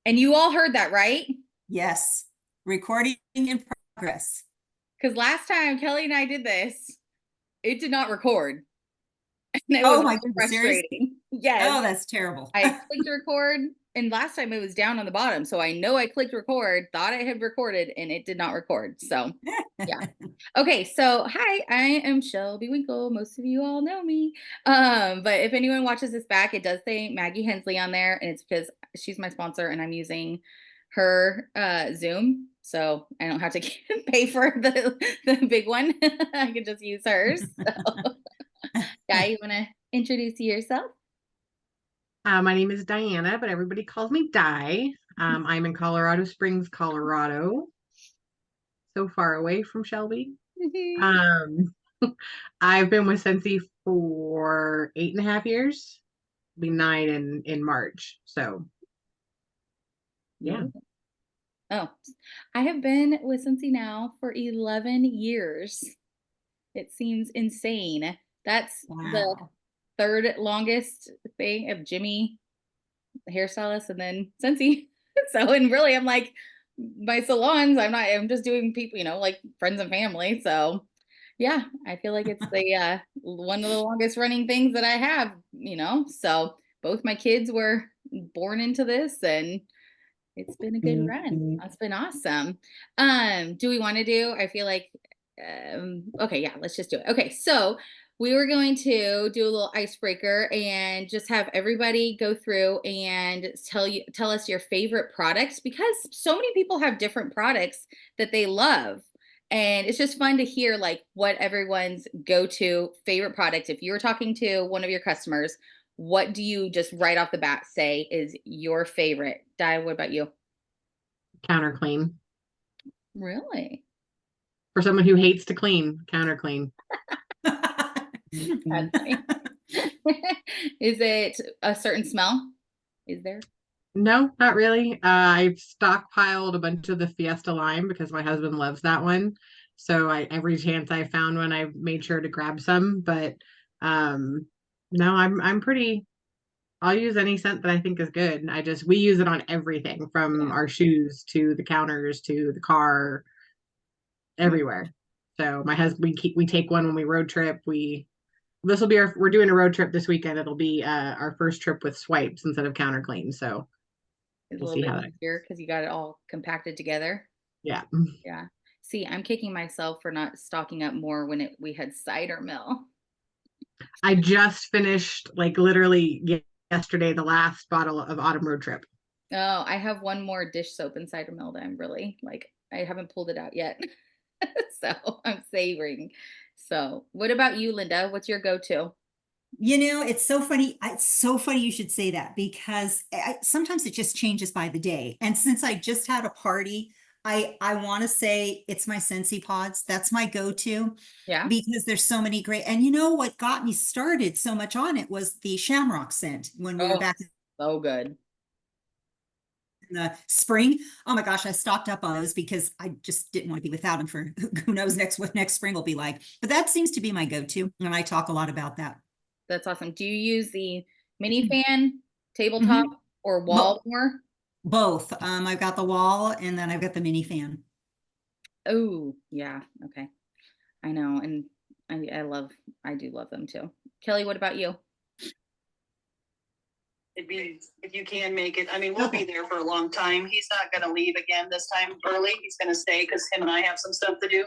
And you all heard that, right? Yes. Recording in progress. Because last time Kelly and I did this, it did not record. And it was Oh my goodness, seriously? frustrating. Yes. Oh, that's terrible. I clicked record, and last time it was down on the bottom. So I know I clicked record, thought I had recorded, and it did not record. So yeah. Okay, so hi, I am Shelby Winkle. Most of you all know me. But if anyone watches this back, it does say Maggie Hensley on there, and it's because she's my sponsor and I'm using her Zoom. So I don't have to pay for the big one. I can just use hers. So Guy, you wanna introduce yourself? My name is Diana, but everybody calls me Di. I'm in Colorado Springs, Colorado, so far away from Shelby. Um, I've been with Scentsy for 8.5 years. Be 9 in March. So yeah. Oh, I have been with Cincy now for 11 years. It seems insane. That's the Wow. third longest thing of Jimmy, the hairstylist, and then Cincy. So, and really, I'm like, my salons, I'm just doing people, like friends and family. So, yeah, I feel like it's the one of the longest running things that I have, So, both my kids were born into this, and it's been a good run. That's been awesome. Do we want to do? I feel like okay, yeah, let's just do it. Okay, so we were going to do a little icebreaker and just have everybody go through and tell us your favorite products, because so many people have different products that they love. And it's just fun to hear like what everyone's go-to favorite product. If you were talking to one of your customers, what do you just right off the bat say is your favorite? Di, what about you? Counter clean. Really? For someone who hates to clean, counter clean. That's funny. Is it a certain smell? Is there? No, not really. I've stockpiled a bunch of the Fiesta Lime because my husband loves that one. So every chance I found one, I made sure to grab some. But um, no, I'm pretty. I'll use any scent that I think is good. We use it on everything from Yeah. our shoes to the counters to the car, everywhere. So my husband, we take one when we road trip. This will be we're doing a road trip this weekend. It'll be our first trip with swipes instead of counter clean. So It's a we'll little see bit how that. easier because you got it all compacted together. Yeah. Yeah. See, I'm kicking myself for not stocking up more when we had cider mill. I just finished like literally yesterday the last bottle of Autumn Road Trip. Oh, I have one more dish soap in cider mill that I'm really like, I haven't pulled it out yet. So I'm savoring. So, what about you, Linda? What's your go-to? It's so funny. It's so funny you should say that because sometimes it just changes by the day. And since I just had a party, I want to say it's my Scentsy pods. That's my go-to Yeah. because there's so many great. And you know what got me started so much on it was the shamrock scent when we were Oh, back so good. in the spring. Oh my gosh, I stocked up on those because I just didn't want to be without them for who knows what next spring will be like. But that seems to be my go-to, and I talk a lot about that. That's awesome. Do you use the mini fan, tabletop, Mhm. or But wall more? both. I've got the wall and then I've got the mini fan. Oh, yeah. Okay. I know. And I do love them too. Kelly, what about you? It'd be if you can make it. I mean, we'll be there for a long time. He's not going to leave again this time early. He's going to stay because him and I have some stuff to do.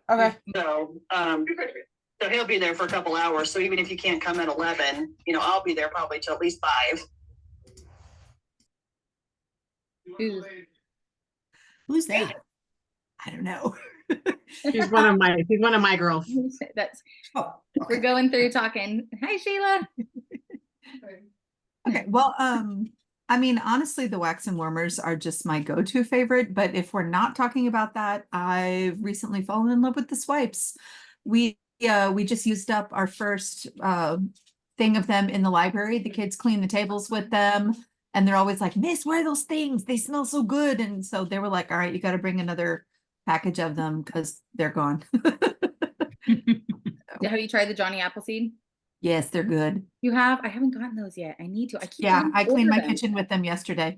Okay. So he'll be there for a couple hours. So even if you can't come at 11, I'll be there probably till at least 5. Who's that? I don't know. She's one of my girls. That's Oh, we're okay. going through talking. Hi, Sheila. Okay, well, I mean, honestly, the wax and warmers are just my go-to favorite, but if we're not talking about that, I've recently fallen in love with the swipes. We just used up our first thing of them in the library. The kids clean the tables with them, and they're always like, Miss, where are those things? They smell so good. And so they were like, all right, you got to bring another package of them because they're gone. Have you tried the Johnny Appleseed? Yes, they're good. You have? I haven't gotten those yet. I need to. I keep Yeah, wanting I to cleaned order my them. kitchen with them yesterday.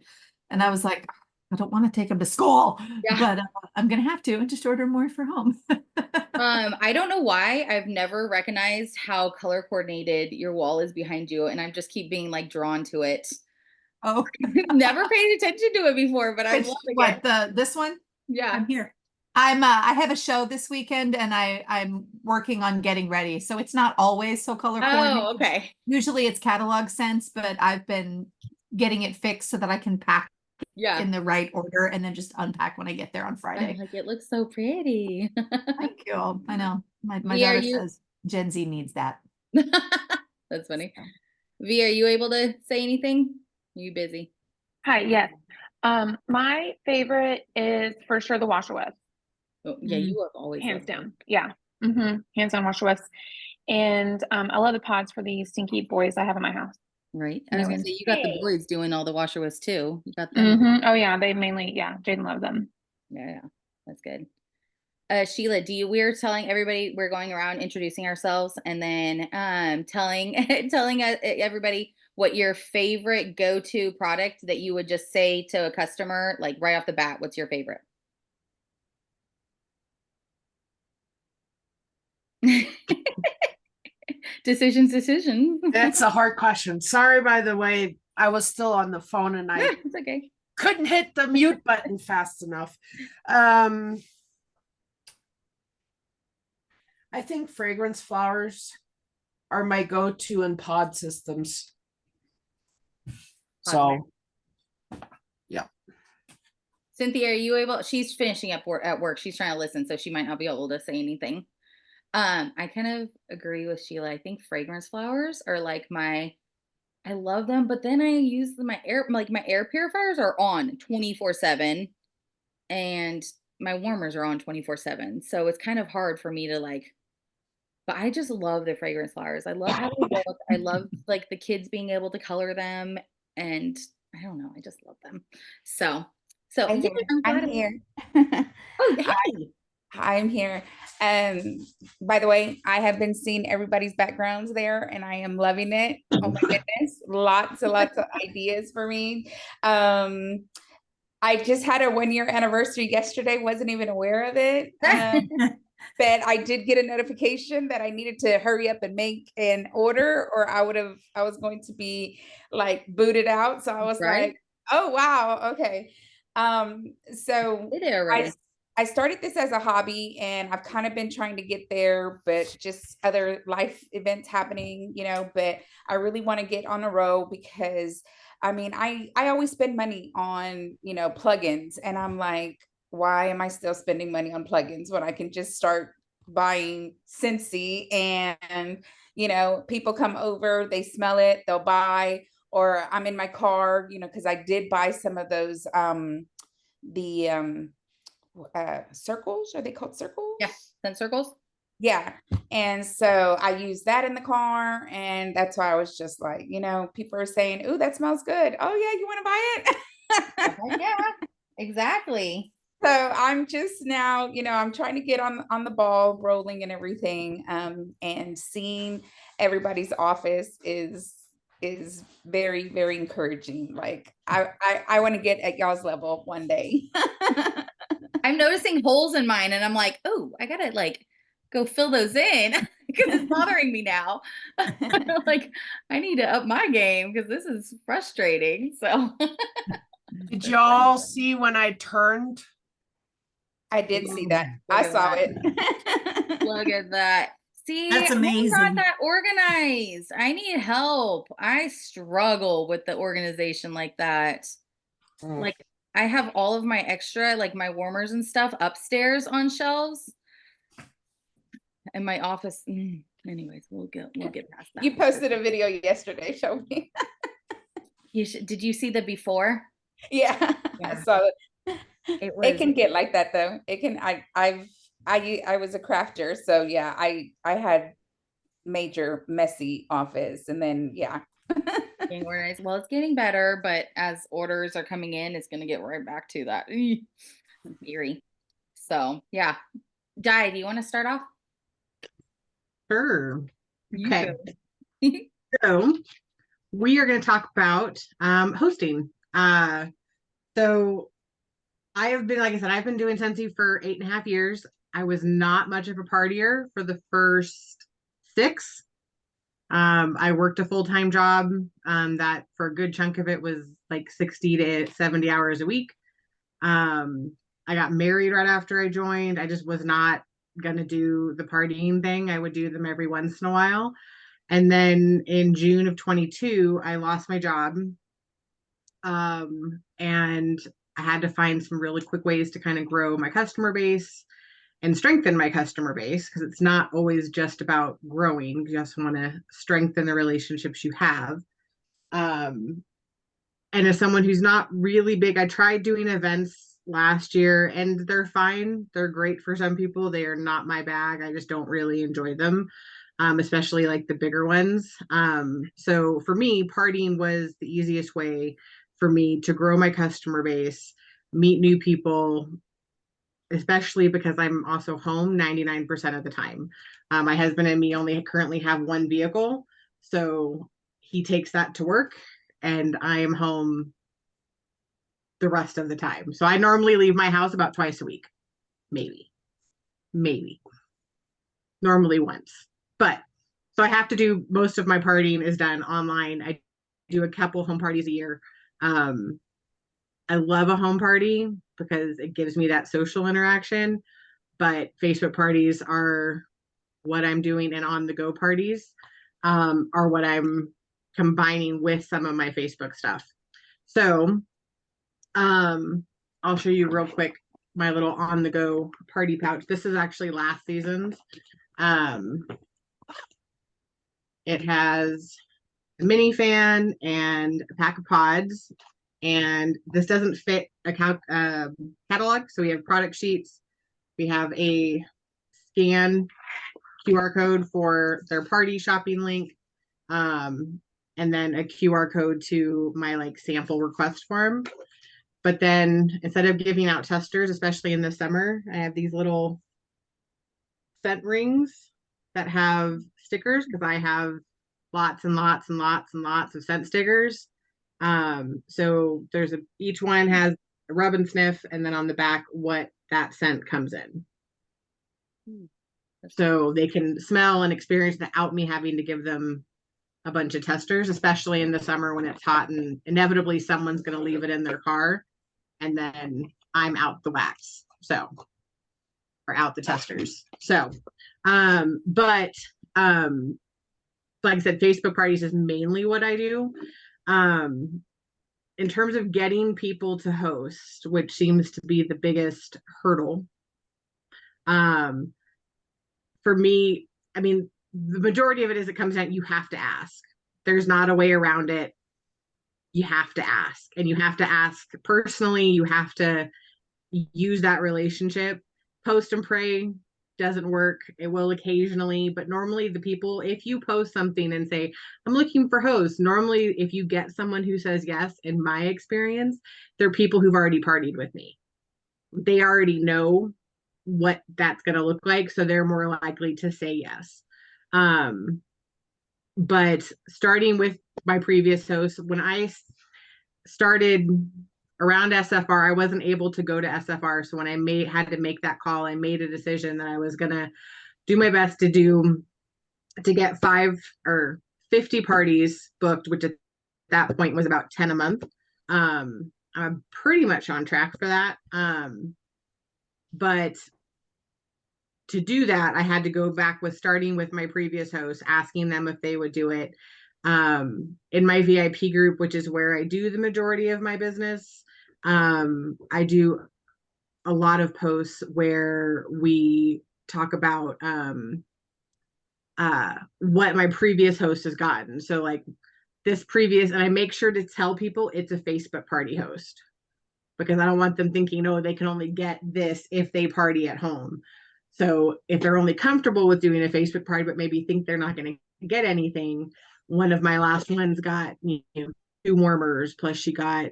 And I was like, I don't want to take them to school, Yeah. but I'm going to have to and just order more for home. I don't know why I've never recognized how color coordinated your wall is behind you, and I just keep being like drawn to it. Oh, Never paid attention to it before, but I'm which, loving what, it. this one? Yeah. I'm here. I have a show this weekend and I'm working on getting ready. So it's not always so color coordinated. Oh, okay. Usually it's catalog sense, but I've been getting it fixed so that I can pack Yeah. in the right order and then just unpack when I get there on I'm Friday. like, it looks so pretty. Thank you. I know. My V, are daughter you? says Gen Z needs that. That's funny. So. V, are you able to say anything? Are you busy? Hi, yes. My favorite is for sure the washer whisk, Oh, yeah, you have always hands loved them. down. Yeah. Hands down washer whisk. And I love the pods for the stinky boys I have in my house. Right. I was gonna say you got the Hey. boys doing all the washer whisk too. You got them. Oh yeah, they mainly, yeah, Jaden loves them. Yeah, that's good. Sheila, we're telling everybody we're going around introducing ourselves and then telling telling everybody what your favorite go-to product that you would just say to a customer, like right off the bat, what's your favorite? Decisions. That's a hard question. Sorry, by the way, I was still on the phone and I It's okay. couldn't hit the mute button fast enough. I think fragrance flowers are my go-to in pod systems. So, yeah. Cynthia, are you able? She's finishing up at work. She's trying to listen, so she might not be able to say anything. I kind of agree with Sheila. I think fragrance flowers are like I love them, but then I use my air purifiers are on 24/7 and my warmers are on 24/7. So it's kind of hard for me to like, but I just love the fragrance flowers. I love how they look. I love like the kids being able to color them, and I don't know, I just love them. So I'm yeah, here. I'm glad. I'm here. Oh, hey. I'm here. By the way, I have been seeing everybody's backgrounds there and I am loving it. Oh my goodness. Lots and lots of ideas for me. I just had a 1 year anniversary yesterday, wasn't even aware of it. But I did get a notification that I needed to hurry up and make an order or I was going to be like booted out. So I was Right? like, oh wow, okay. So Did it already. I started this as a hobby and I've kind of been trying to get there, but just other life events happening, but I really want to get on a roll because I mean, I always spend money on, plugins and I'm like, why am I still spending money on plugins when I can just start buying Scentsy and, people come over, they smell it, they'll buy, or I'm in my car, because I did buy some of those, the circles, are they called circles? Yeah, scent circles. Yeah. And so I use that in the car. And that's why I was just like, people are saying, ooh, that smells good. Oh yeah, you want to buy it? Yeah, exactly. So I'm just now, I'm trying to get on the ball rolling and everything. And seeing everybody's office is very, very encouraging. Like I want to get at y'all's level one day. I'm noticing holes in mine and I'm like, oh, I gotta like go fill those in because it's bothering me now. Like I need to up my game because this is frustrating. So did y'all see when I turned? I did see that. I saw it. Look at that. See, That's I'm amazing. not that organized. I need help. I struggle with the organization like that. Like I have all of my extra, like my warmers and stuff upstairs on shelves. In my office. Anyways, we'll get past that. You posted a video yesterday, show me. Did you see the before? Yeah, Yeah. I saw it. It can get like that though. It can. I was a crafter, so yeah. I had major messy office, and then yeah. being organized. Well, it's getting better, but as orders are coming in, it's going to get right back to that eerie. So yeah, Di, do you want to start off? Sure. You Okay. could. So we are going to talk about hosting. So I have been, like I said, I've been doing Scentsy for 8.5 years. I was not much of a partier for the first 6. I worked a full-time job that for a good chunk of it was like 60 to 70 hours a week. I got married right after I joined. I just was not gonna do the partying thing. I would do them every once in a while. And then in June of 22, I lost my job. And I had to find some really quick ways to kind of grow my customer base and strengthen my customer base, because it's not always just about growing. You just want to strengthen the relationships you have. And as someone who's not really big, I tried doing events last year and they're fine. They're great for some people. They are not my bag. I just don't really enjoy them, especially like the bigger ones. So for me, partying was the easiest way for me to grow my customer base, meet new people, especially because I'm also home 99% of the time. My husband and me only currently have one vehicle, so he takes that to work and I am home the rest of the time. So I normally leave my house about twice a week, maybe, normally once. But so I have to do most of my partying is done online. I do a couple home parties a year. I love a home party because it gives me that social interaction, but Facebook parties are what I'm doing, and on the go parties are what I'm combining with some of my Facebook stuff. So I'll show you real quick my little on the go party pouch. This is actually last season's. It has a mini fan and a pack of pods, and this doesn't fit a catalog. So we have product sheets. We have a scan QR code for their party shopping link, and then a QR code to my like sample request form. But then instead of giving out testers, especially in the summer, I have these little scent rings that have stickers, because I have lots and lots and lots and lots of scent stickers. So there's each one has a rub and sniff, and then on the back what that scent comes in. So they can smell and experience without me having to give them a bunch of testers, especially in the summer when it's hot and inevitably someone's going to leave it in their car, and then I'm out the wax. So, or out the testers. So, but like I said, Facebook parties is mainly what I do. In terms of getting people to host, which seems to be the biggest hurdle, for me, I mean, the majority of it is it comes down, you have to ask. There's not a way around it. You have to ask, and you have to ask personally. You have to use that relationship. Post and pray doesn't work. It will occasionally, but normally the people, if you post something and say, I'm looking for hosts, normally if you get someone who says yes, in my experience, they're people who've already partied with me. They already know what that's going to look like, so they're more likely to say yes. But starting with my previous host, when I started around SFR, I wasn't able to go to SFR. So when I had to make that call, I made a decision that I was going to do my best to get 5 or 50 parties booked, which at that point was about 10 a month. I'm pretty much on track for that. But to do that, I had to go back with starting with my previous host, asking them if they would do it. In my VIP group, which is where I do the majority of my business, I do a lot of posts where we talk about what my previous host has gotten. So like this previous, and I make sure to tell people it's a Facebook party host, because I don't want them thinking, oh, they can only get this if they party at home. So if they're only comfortable with doing a Facebook party, but maybe think they're not going to get anything, one of my last ones got 2 warmers, plus she got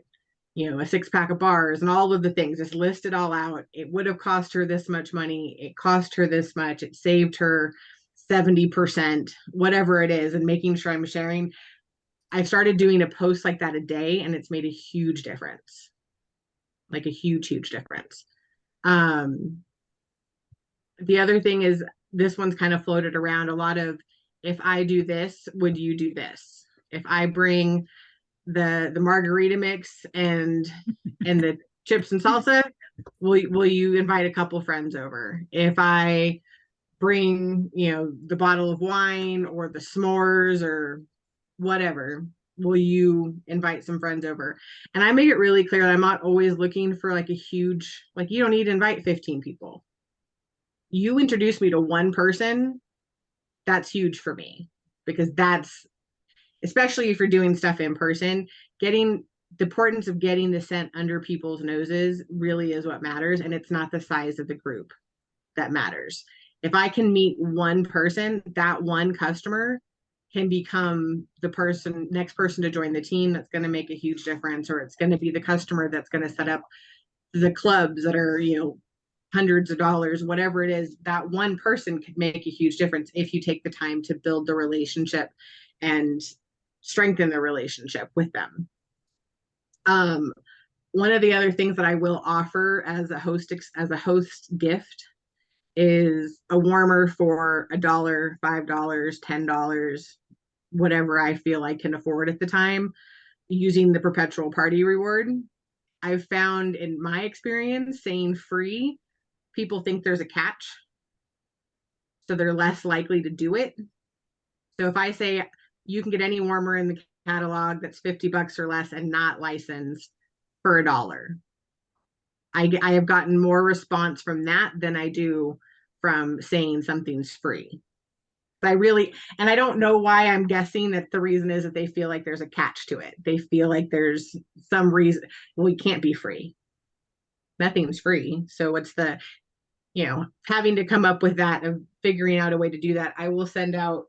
a 6-pack of bars and all of the things. Just list it all out. It would have cost her this much money. It cost her this much. It saved her 70%, whatever it is, and making sure I'm sharing. I started doing a post like that a day, and it's made a huge difference. like a huge, huge difference. The other thing is, this one's kind of floated around a lot of, if I do this, would you do this? If I bring the margarita mix and the chips and salsa, will you invite a couple friends over? If I bring, the bottle of wine or the s'mores or whatever, will you invite some friends over? And I make it really clear that I'm not always looking for like a huge, like, you don't need to invite 15 people. You introduce me to one person, that's huge for me, because that's, especially if you're doing stuff in person, getting the importance of getting the scent under people's noses really is what matters. And it's not the size of the group that matters. If I can meet one person, that one customer can become the next person to join the team that's going to make a huge difference, or it's going to be the customer that's going to set up the clubs that are, hundreds of dollars, whatever it is. That one person could make a huge difference if you take the time to build the relationship and strengthen the relationship with them. One of the other things that I will offer as a host gift is a warmer for $1, $5, $10, whatever I feel I can afford at the time, using the perpetual party reward. I've found in my experience, saying free, people think there's a catch, so they're less likely to do it. So if I say you can get any warmer in the catalog that's $50 or less and not licensed for $1, I have gotten more response from that than I do from saying something's free. But and I don't know why. I'm guessing that the reason is that they feel like there's a catch to it. They feel like there's some reason, well, we can't be free. Nothing's free. So what's the, having to come up with that, of figuring out a way to do that. I will send out,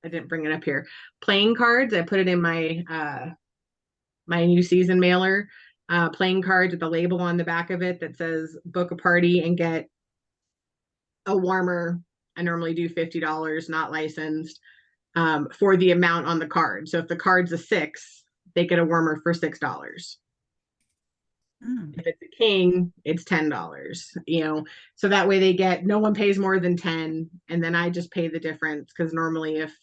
I didn't bring it up here, playing cards. I put it in my my new season mailer, playing cards with a label on the back of it that says book a party and get a warmer. I normally do $50, not licensed, for the amount on the card. So if the card's a 6, they get a warmer for $6. If it's a king, it's $10, so that way they get, no one pays more than 10, and then I just pay the difference, because normally if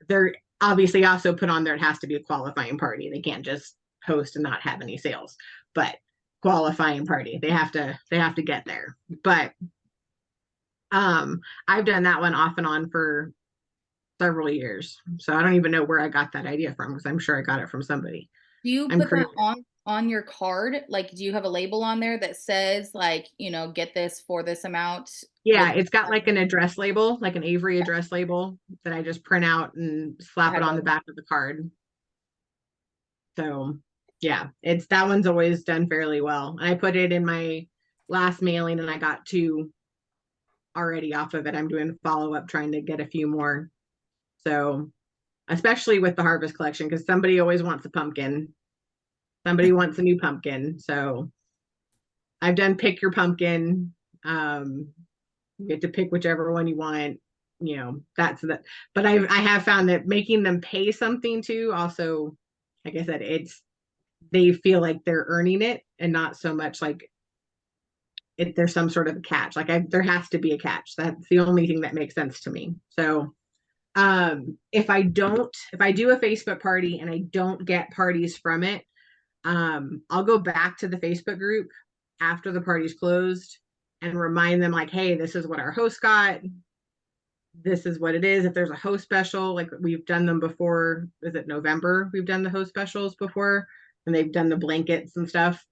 they're obviously also put on there, it has to be a qualifying party. They can't just host and not have any sales, but qualifying party, they have to get there. But I've done that one off and on for several years, so I don't even know where I got that idea from, because I'm sure I got it from somebody. Do you put that on your card? Like, do you have a label on there that says, like, get this for this amount? Yeah, it's got like an address label, like an Avery address label that I just print out and slap it on the back of the card. So yeah, that one's always done fairly well. And I put it in my last mailing, and I got 2 already off of it. I'm doing follow-up, trying to get a few more. So especially with the harvest collection, because somebody always wants a pumpkin. Somebody wants a new pumpkin. So I've done pick your pumpkin. You get to pick whichever one you want. That's that. But I have found that making them pay something too, also, like I said, they feel like they're earning it, and not so much like there's some sort of a catch. Like there has to be a catch. That's the only thing that makes sense to me. So if I do a Facebook party and I don't get parties from it, I'll go back to the Facebook group after the party's closed and remind them, like, hey, this is what our host got. This is what it is. If there's a host special, like we've done them before, is it November? We've done the host specials before, and they've done the blankets and stuff.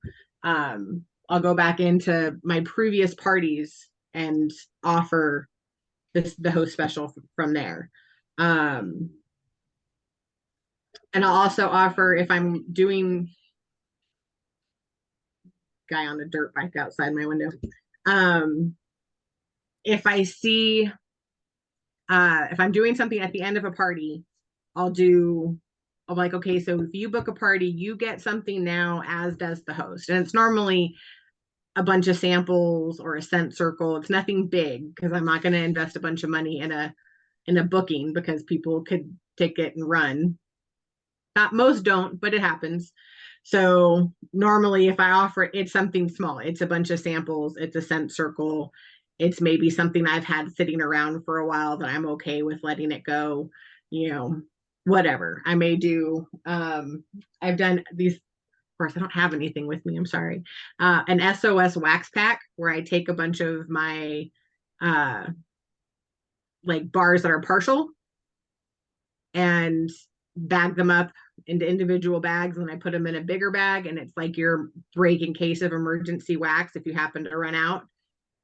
I'll go back into my previous parties and offer the host special from there. And I'll also offer, if I'm doing, guy on the dirt bike outside my window, if I see, if I'm doing something at the end of a party, I'm like, okay, so if you book a party, you get something now, as does the host. And it's normally a bunch of samples or a scent circle. It's nothing big, because I'm not going to invest a bunch of money in a booking, because people could take it and run. Not most don't, but it happens. So normally if I offer, it's something small, it's a bunch of samples, it's a scent circle, it's maybe something I've had sitting around for a while that I'm okay with letting it go, you know, whatever. I may do, I've done these, of course, I don't have anything with me, I'm sorry. An SOS wax pack where I take a bunch of my like bars that are partial and bag them up into individual bags, and I put them in a bigger bag, and it's like your break in case of emergency wax if you happen to run out.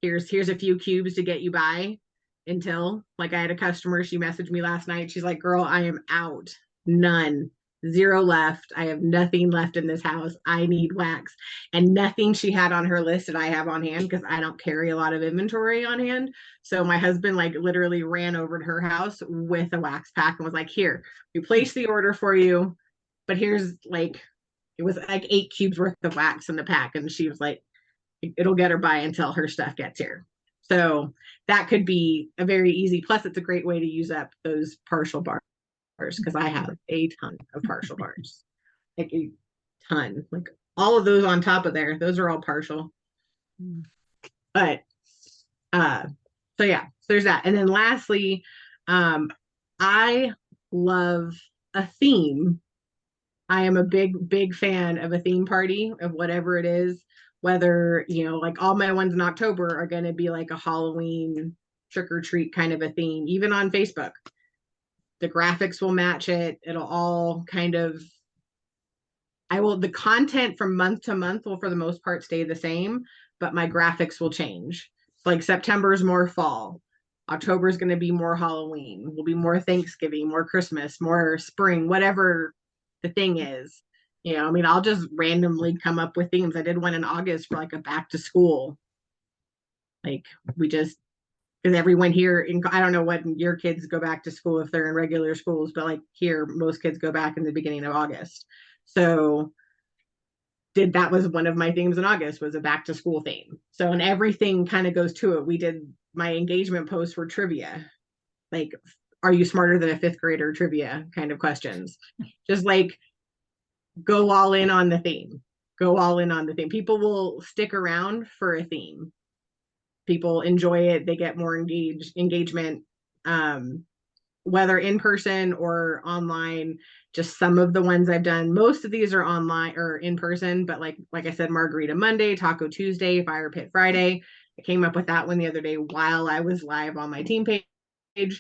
Here's a few cubes to get you by until, like, I had a customer, she messaged me last night, she's like, girl, I am out, none, zero left, I have nothing left in this house, I need wax. And nothing she had on her list that I have on hand, because I don't carry a lot of inventory on hand. So my husband like literally ran over to her house with a wax pack and was like, here, we placed the order for you, but here's like, it was like 8 cubes worth of wax in the pack. And she was like, it'll get her by until her stuff gets here. So that could be a very easy, plus it's a great way to use up those partial bars, because I have a ton of partial bars, like a ton, like all of those on top of there, those are all partial. But so yeah, so there's that. And then lastly, I love a theme. I am a big fan of a theme party of whatever it is, whether, you know, like all my ones in October are going to be like a Halloween trick or treat kind of a theme, even on Facebook. The graphics will match it. It'll all kind of, the content from month to month will for the most part stay the same, but my graphics will change. Like September is more fall. October is going to be more Halloween. Will be more Thanksgiving, more Christmas, more spring, whatever the thing is. You know, I mean, I'll just randomly come up with themes. I did one in August for like a back to school. Like we just, because everyone here, I don't know when your kids go back to school if they're in regular schools, but like here, most kids go back in the beginning of August. So that was one of my themes in August, was a back to school theme. So, and everything kind of goes to it. We did, my engagement posts were trivia, like, are you smarter than a 5th grader trivia kind of questions. Just like, go all in on the theme. Go all in on the theme. People will stick around for a theme. People enjoy it. They get more engagement, whether in person or online. Just some of the ones I've done, most of these are online or in person, but like I said, Margarita Monday, Taco Tuesday, Fire Pit Friday. I came up with that one the other day while I was live on my team page, and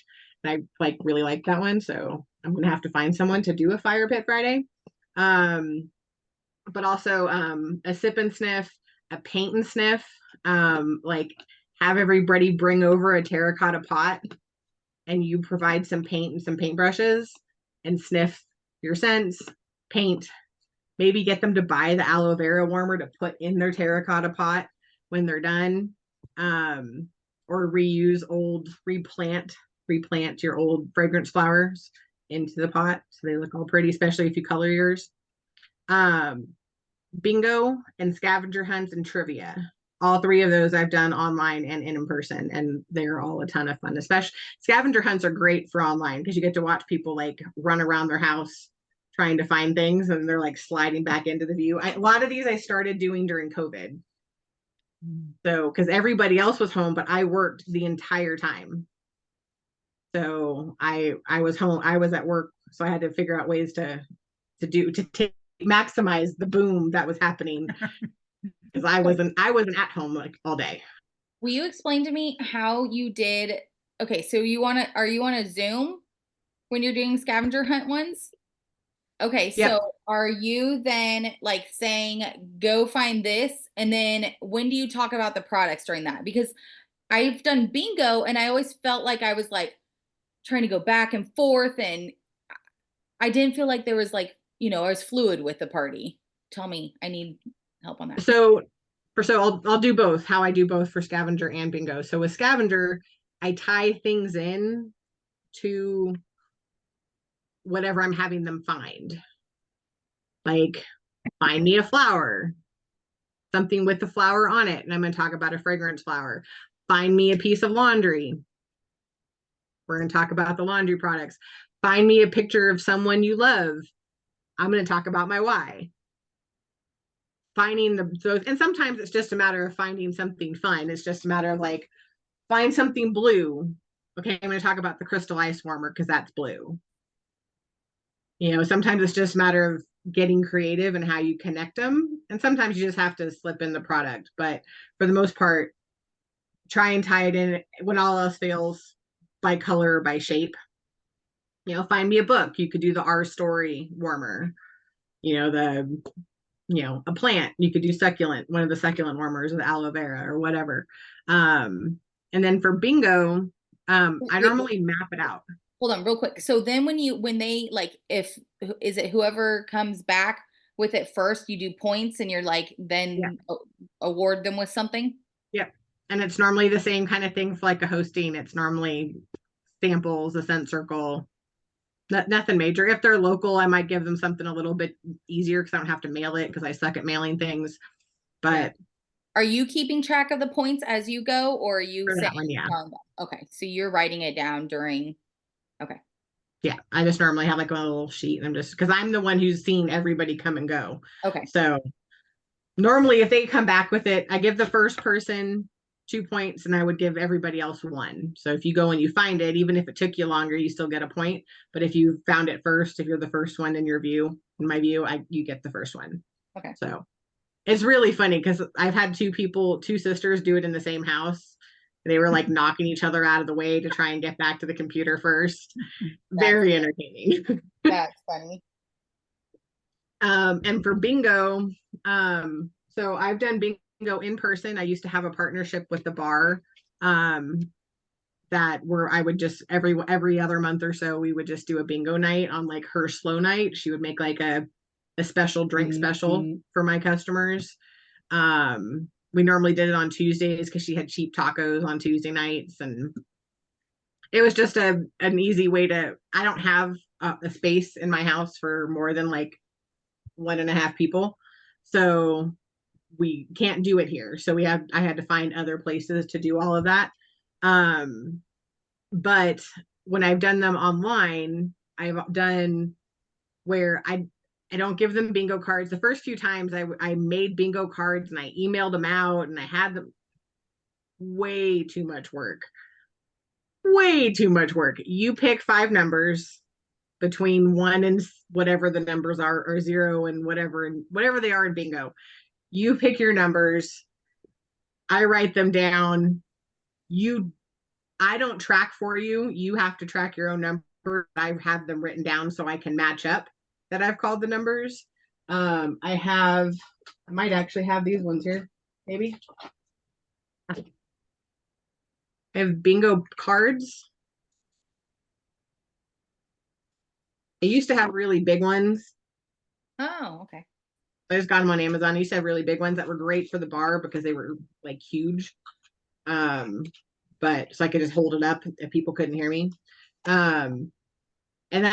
I like really liked that one. So I'm gonna have to find someone to do a Fire Pit Friday. But also a sip and sniff, a paint and sniff, like have everybody bring over a terracotta pot and you provide some paint and some paintbrushes and sniff your scents, paint, maybe get them to buy the aloe vera warmer to put in their terracotta pot when they're done, or replant your old fragrance flowers into the pot so they look all pretty, especially if you color yours. Bingo and scavenger hunts and trivia. All 3 of those I've done online and in person, and they're all a ton of fun. Especially scavenger hunts are great for online because you get to watch people like run around their house trying to find things, and they're like sliding back into the view. A lot of these I started doing during COVID. So, because everybody else was home, but I worked the entire time. So I was home, I was at work, so I had to figure out ways to maximize the boom that was happening. Because I wasn't at home like all day. Will you explain to me how you did? Okay, so are you on a Zoom when you're doing scavenger hunt ones? Okay, Yep. so are you then like saying, go find this? And then when do you talk about the products during that? Because I've done bingo and I always felt like I was like trying to go back and forth, and I didn't feel like there was like, I was fluid with the party. Tell me, I need help on that. So I'll do both, how I do both for scavenger and bingo. So with scavenger, I tie things in to whatever I'm having them find. Like, find me a flower, something with the flower on it, and I'm going to talk about a fragrance flower. Find me a piece of laundry. We're going to talk about the laundry products. Find me a picture of someone you love. I'm going to talk about my why. finding those, and sometimes it's just a matter of finding something fun. It's just a matter of like, find something blue. Okay, I'm going to talk about the crystal ice warmer because that's blue. You know, sometimes it's just a matter of getting creative and how you connect them. And sometimes you just have to slip in the product. But for the most part, try and tie it in when all else fails by color or by shape. You know, find me a book. You could do the Our Story warmer. You know, a plant. You could do succulent, one of the succulent warmers with aloe vera or whatever. And then for bingo, I normally map it out. Hold on real quick. So then when they like, if, is it whoever comes back with it first, you do points and you're like, then award them with something? Yep. And it's normally the same kind of thing for like a hosting. It's normally samples, a scent circle, nothing major. If they're local, I might give them something a little bit easier because I don't have to mail it because I suck at mailing things. But are you keeping track of the points as you go, or are you saying, that one, yeah. Okay, so you're writing it down during, okay. Yeah, I just normally have like a little sheet and I'm just, because I'm the one who's seen everybody come and go. Okay. So normally if they come back with it, I give the first person 2 points and I would give everybody else 1. So if you go and you find it, even if it took you longer, you still get a point. But if you found it first, if you're the first one in your view, in my view, you get the first one. Okay. So it's really funny because I've had two sisters do it in the same house. They were like knocking each other out of the way to try and get back to the computer first. Very entertaining. That's funny. And for bingo, so I've done bingo in person. I used to have a partnership with the bar, that where I would just every other month or so, we would just do a bingo night on like her slow night. She would make like a special drink special for my customers. We normally did it on Tuesdays because she had cheap tacos on Tuesday nights, and it was just an easy way to, I don't have a space in my house for more than like 1.5 people. So we can't do it here. So I had to find other places to do all of that. But when I've done them online, I've done where I don't give them bingo cards. The first few times I made bingo cards and I emailed them out and I had them. Way too much work. Way too much work. You pick 5 numbers between 1 and whatever the numbers are, or 0 and whatever they are in bingo. You pick your numbers. I write them down. I don't track for you. You have to track your own number. I have them written down so I can match up that I've called the numbers. I might actually have these ones here, maybe. I have bingo cards. I used to have really big ones. Oh, okay. I just got them on Amazon. I used to have really big ones that were great for the bar because they were like huge. But so I could just hold it up if people couldn't hear me. And then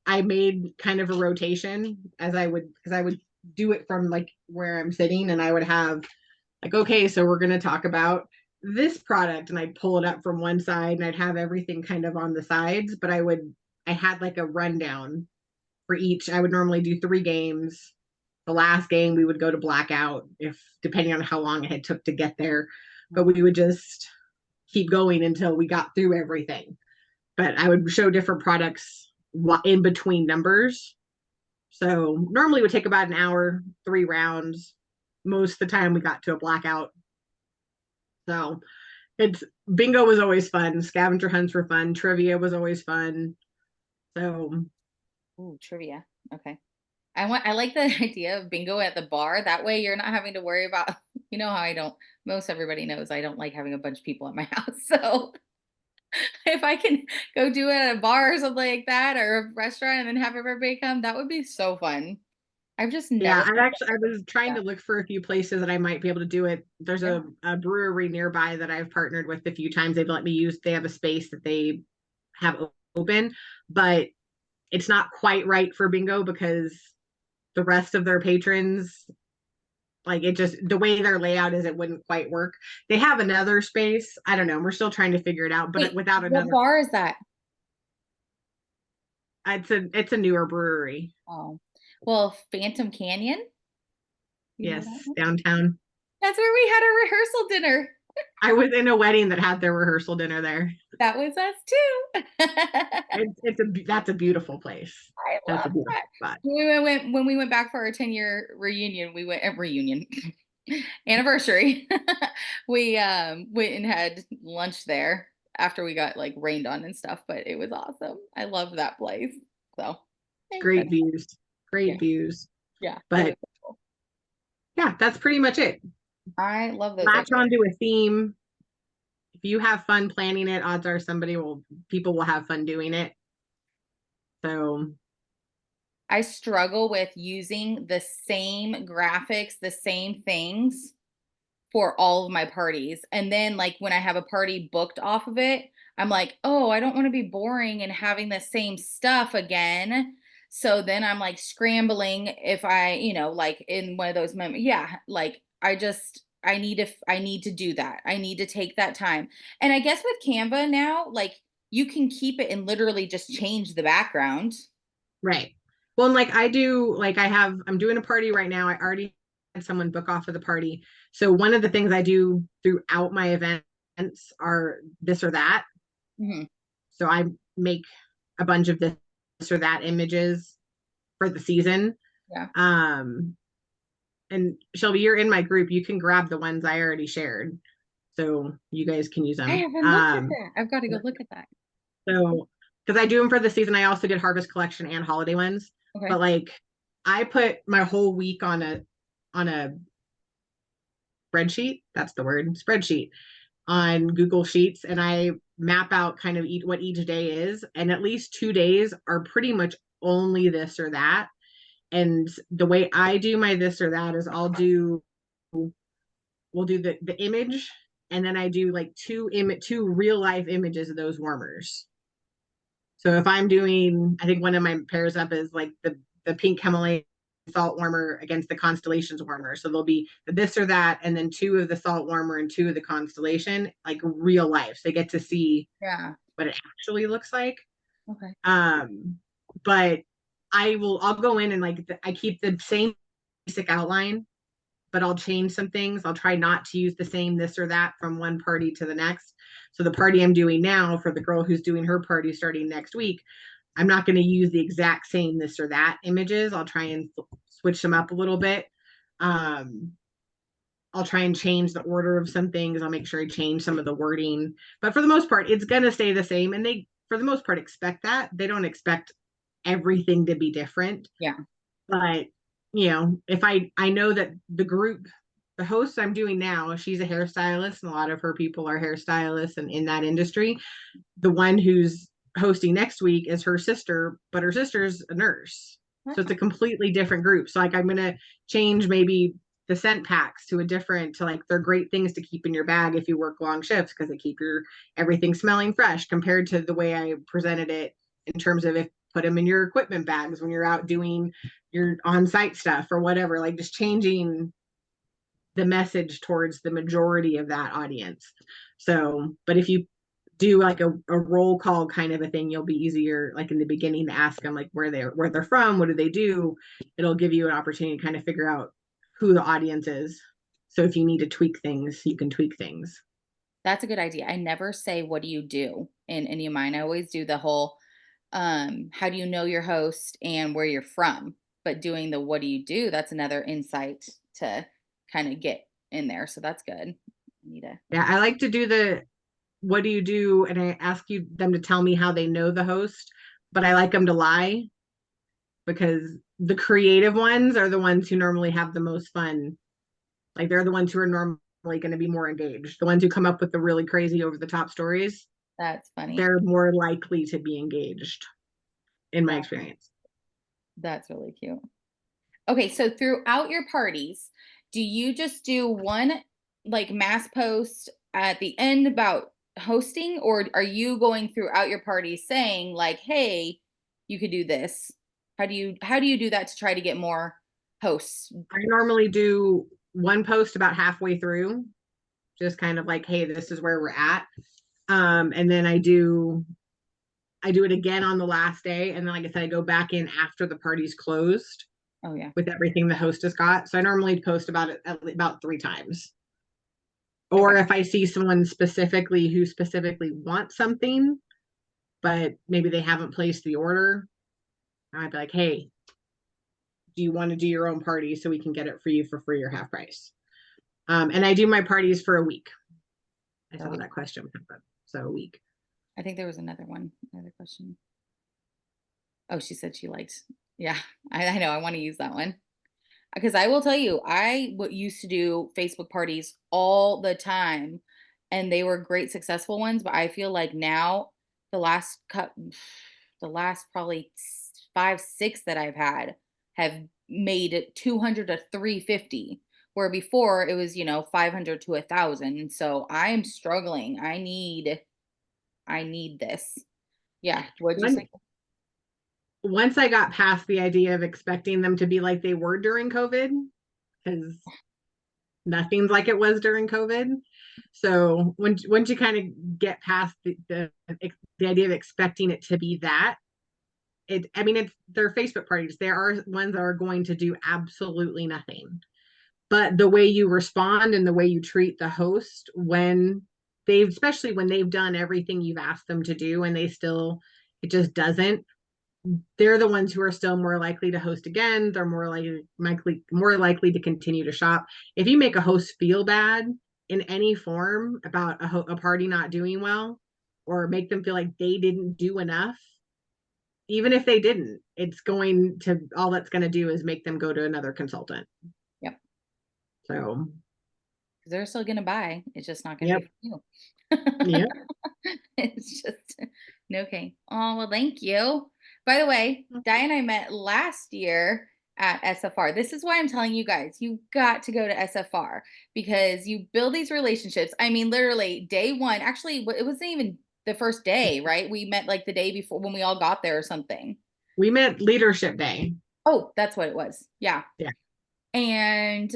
I made kind of a rotation because I would do it from like where I'm sitting, and I would have like, okay, so we're going to talk about this product, and I'd pull it up from one side and I'd have everything kind of on the sides, but I had like a rundown for each. I would normally do 3 games. The last game we would go to blackout, if depending on how long it took to get there, but we would just keep going until we got through everything. But I would show different products in between numbers. So normally it would take about an hour, 3 rounds. Most of the time we got to a blackout. So bingo was always fun. Scavenger hunts were fun. Trivia was always fun. So trivia. Okay. I like the idea of bingo at the bar. That way you're not having to worry about, you know how most everybody knows I don't like having a bunch of people at my house. So if I can go do it at a bar or something like that, or a restaurant, and then have everybody come, that would be so fun. I've just never. Yeah, I was trying to look for a few places that I might be able to do it. There's a brewery nearby that I've partnered with a few times. They've let me use, they have a space that they have open, but it's not quite right for bingo because the rest of their patrons, like it just, the way their layout is, it wouldn't quite work. They have another space. I don't know. We're still trying to figure it out, but Wait, without another. What bar is that? It's a newer brewery. Oh, well, Phantom Canyon. You know Yes, that one? downtown. That's where we had our rehearsal dinner. I was in a wedding that had their rehearsal dinner there. That was us too. That's a beautiful place. I That's a love beautiful that. spot. When we went back for our 10-year reunion, we went reunion anniversary. We went and had lunch there after we got like rained on and stuff, but it was awesome. I love that place. So Great views. Yeah. Great views. Yeah. But Cool. yeah, that's pretty much it. I love those. Latch onto a theme. If you have fun planning it, odds are people will have fun doing it. So I struggle with using the same graphics, the same things for all of my parties. And then like when I have a party booked off of it, I'm like, oh, I don't want to be boring and having the same stuff again. So then I'm like scrambling if I, like in one of those moments. Yeah, like I need to do that. I need to take that time. And I guess with Canva now, like you can keep it and literally just change the background. right. Well, and I'm doing a party right now. I already had someone book off of the party. So one of the things I do throughout my events are this or that. Mm-hmm. So I make a bunch of this or that images for the season. Yeah. And Shelby, you're in my group. You can grab the ones I already shared, so you guys can use them. I haven't looked at that. I've got to go look at that. So, because I do them for the season, I also did harvest collection and holiday ones. Okay. But like, I put my whole week on a spreadsheet. That's the word, spreadsheet on Google Sheets, and I map out kind of what each day is, and at least 2 days are pretty much only this or that. And the way I do my this or that is we'll do the image, and then I do like two real life images of those warmers. So if I'm doing, I think one of my pairs up is like the pink Himalayan salt warmer against the constellations warmer. So there'll be this or that, and then 2 of the salt warmer and 2 of the constellation, like real life. So they get to see what it actually looks like. Okay. But I'll go in and I keep the same basic outline, but I'll change some things. I'll try not to use the same this or that from one party to the next. So the party I'm doing now for the girl who's doing her party starting next week, I'm not going to use the exact same this or that images. I'll try and switch them up a little bit. I'll try and change the order of some things. I'll make sure I change some of the wording, but for the most part, it's going to stay the same. And they, for the most part, expect that. They don't expect everything to be different. Yeah. But, if I know that the host I'm doing now, she's a hairstylist, and a lot of her people are hairstylists and in that industry. The one who's hosting next week is her sister, but her sister's a nurse. So it's a completely different group. So I'm going to change maybe the scent packs to they're great things to keep in your bag if you work long shifts, because they keep everything smelling fresh, compared to the way I presented it in terms of put them in your equipment bags when you're out doing your on-site stuff or whatever, like just changing the message towards the majority of that audience. So, but if you do like a roll call kind of a thing, you'll be easier, like in the beginning, to ask them like where they're from, what do they do. It'll give you an opportunity to kind of figure out who the audience is. So if you need to tweak things, you can tweak things. That's a good idea. I never say, what do you do in any of mine? I always do the whole, how do you know your host and where you're from? But doing the what do you do, that's another insight to kind of get in there. So that's good. Yeah, I like to do the what do you do, and I ask them to tell me how they know the host, but I like them to lie, because the creative ones are the ones who normally have the most fun. Like they're the ones who are normally going to be more engaged. The ones who come up with the really crazy over the top stories, that's funny. They're more likely to be engaged, in my experience. That's really cute. Okay, so throughout your parties, do you just do one like mass post at the end about hosting, or are you going throughout your parties saying like, hey, you could do this? How do you do that to try to get more hosts? I normally do one post about halfway through, just kind of like, hey, this is where we're at. And then I do it again on the last day. And then, like I said, I go back in after the party's closed Oh yeah. with everything the host has got. So I normally post about it about 3 times. Or Okay. if I see someone specifically who specifically wants something, but maybe they haven't placed the order, I'd be like, hey, do you want to do your own party so we can get it for you for free or half price? And I do my parties for a week. I saw that question happen. So a week. I think there was another question. Oh, she said she liked. Yeah, I know. I want to use that one because I will tell you, used to do Facebook parties all the time, and they were great, successful ones. But I feel like now the last cut, the last probably 5, 6 that I've had have made it 200 to 350. Where before it was 500 to 1,000. And so I'm struggling. I need this. Yeah. What'd you say? Once I got past the idea of expecting them to be like they were during COVID, because nothing's like it was during COVID. So once you kind of get past the idea of expecting it to be that, they're Facebook parties. There are ones that are going to do absolutely nothing. But the way you respond and the way you treat the host especially when they've done everything you've asked them to do and it just doesn't, they're the ones who are still more likely to host again. They're more likely to continue to shop. If you make a host feel bad in any form about a party not doing well, or make them feel like they didn't do enough, even if they didn't, all that's going to do is make them go to another consultant. Yep. So they're still going to buy. It's just not going to be for you. Yeah. It's just okay. Oh, well, thank you. By the way, Di and I met last year at SFR. This is why I'm telling you guys, you got to go to SFR because you build these relationships. I mean, literally day one, actually, it wasn't even the first day, right? We met like the day before when we all got there or something. We met leadership day. Oh, that's what it was. Yeah. Yeah. And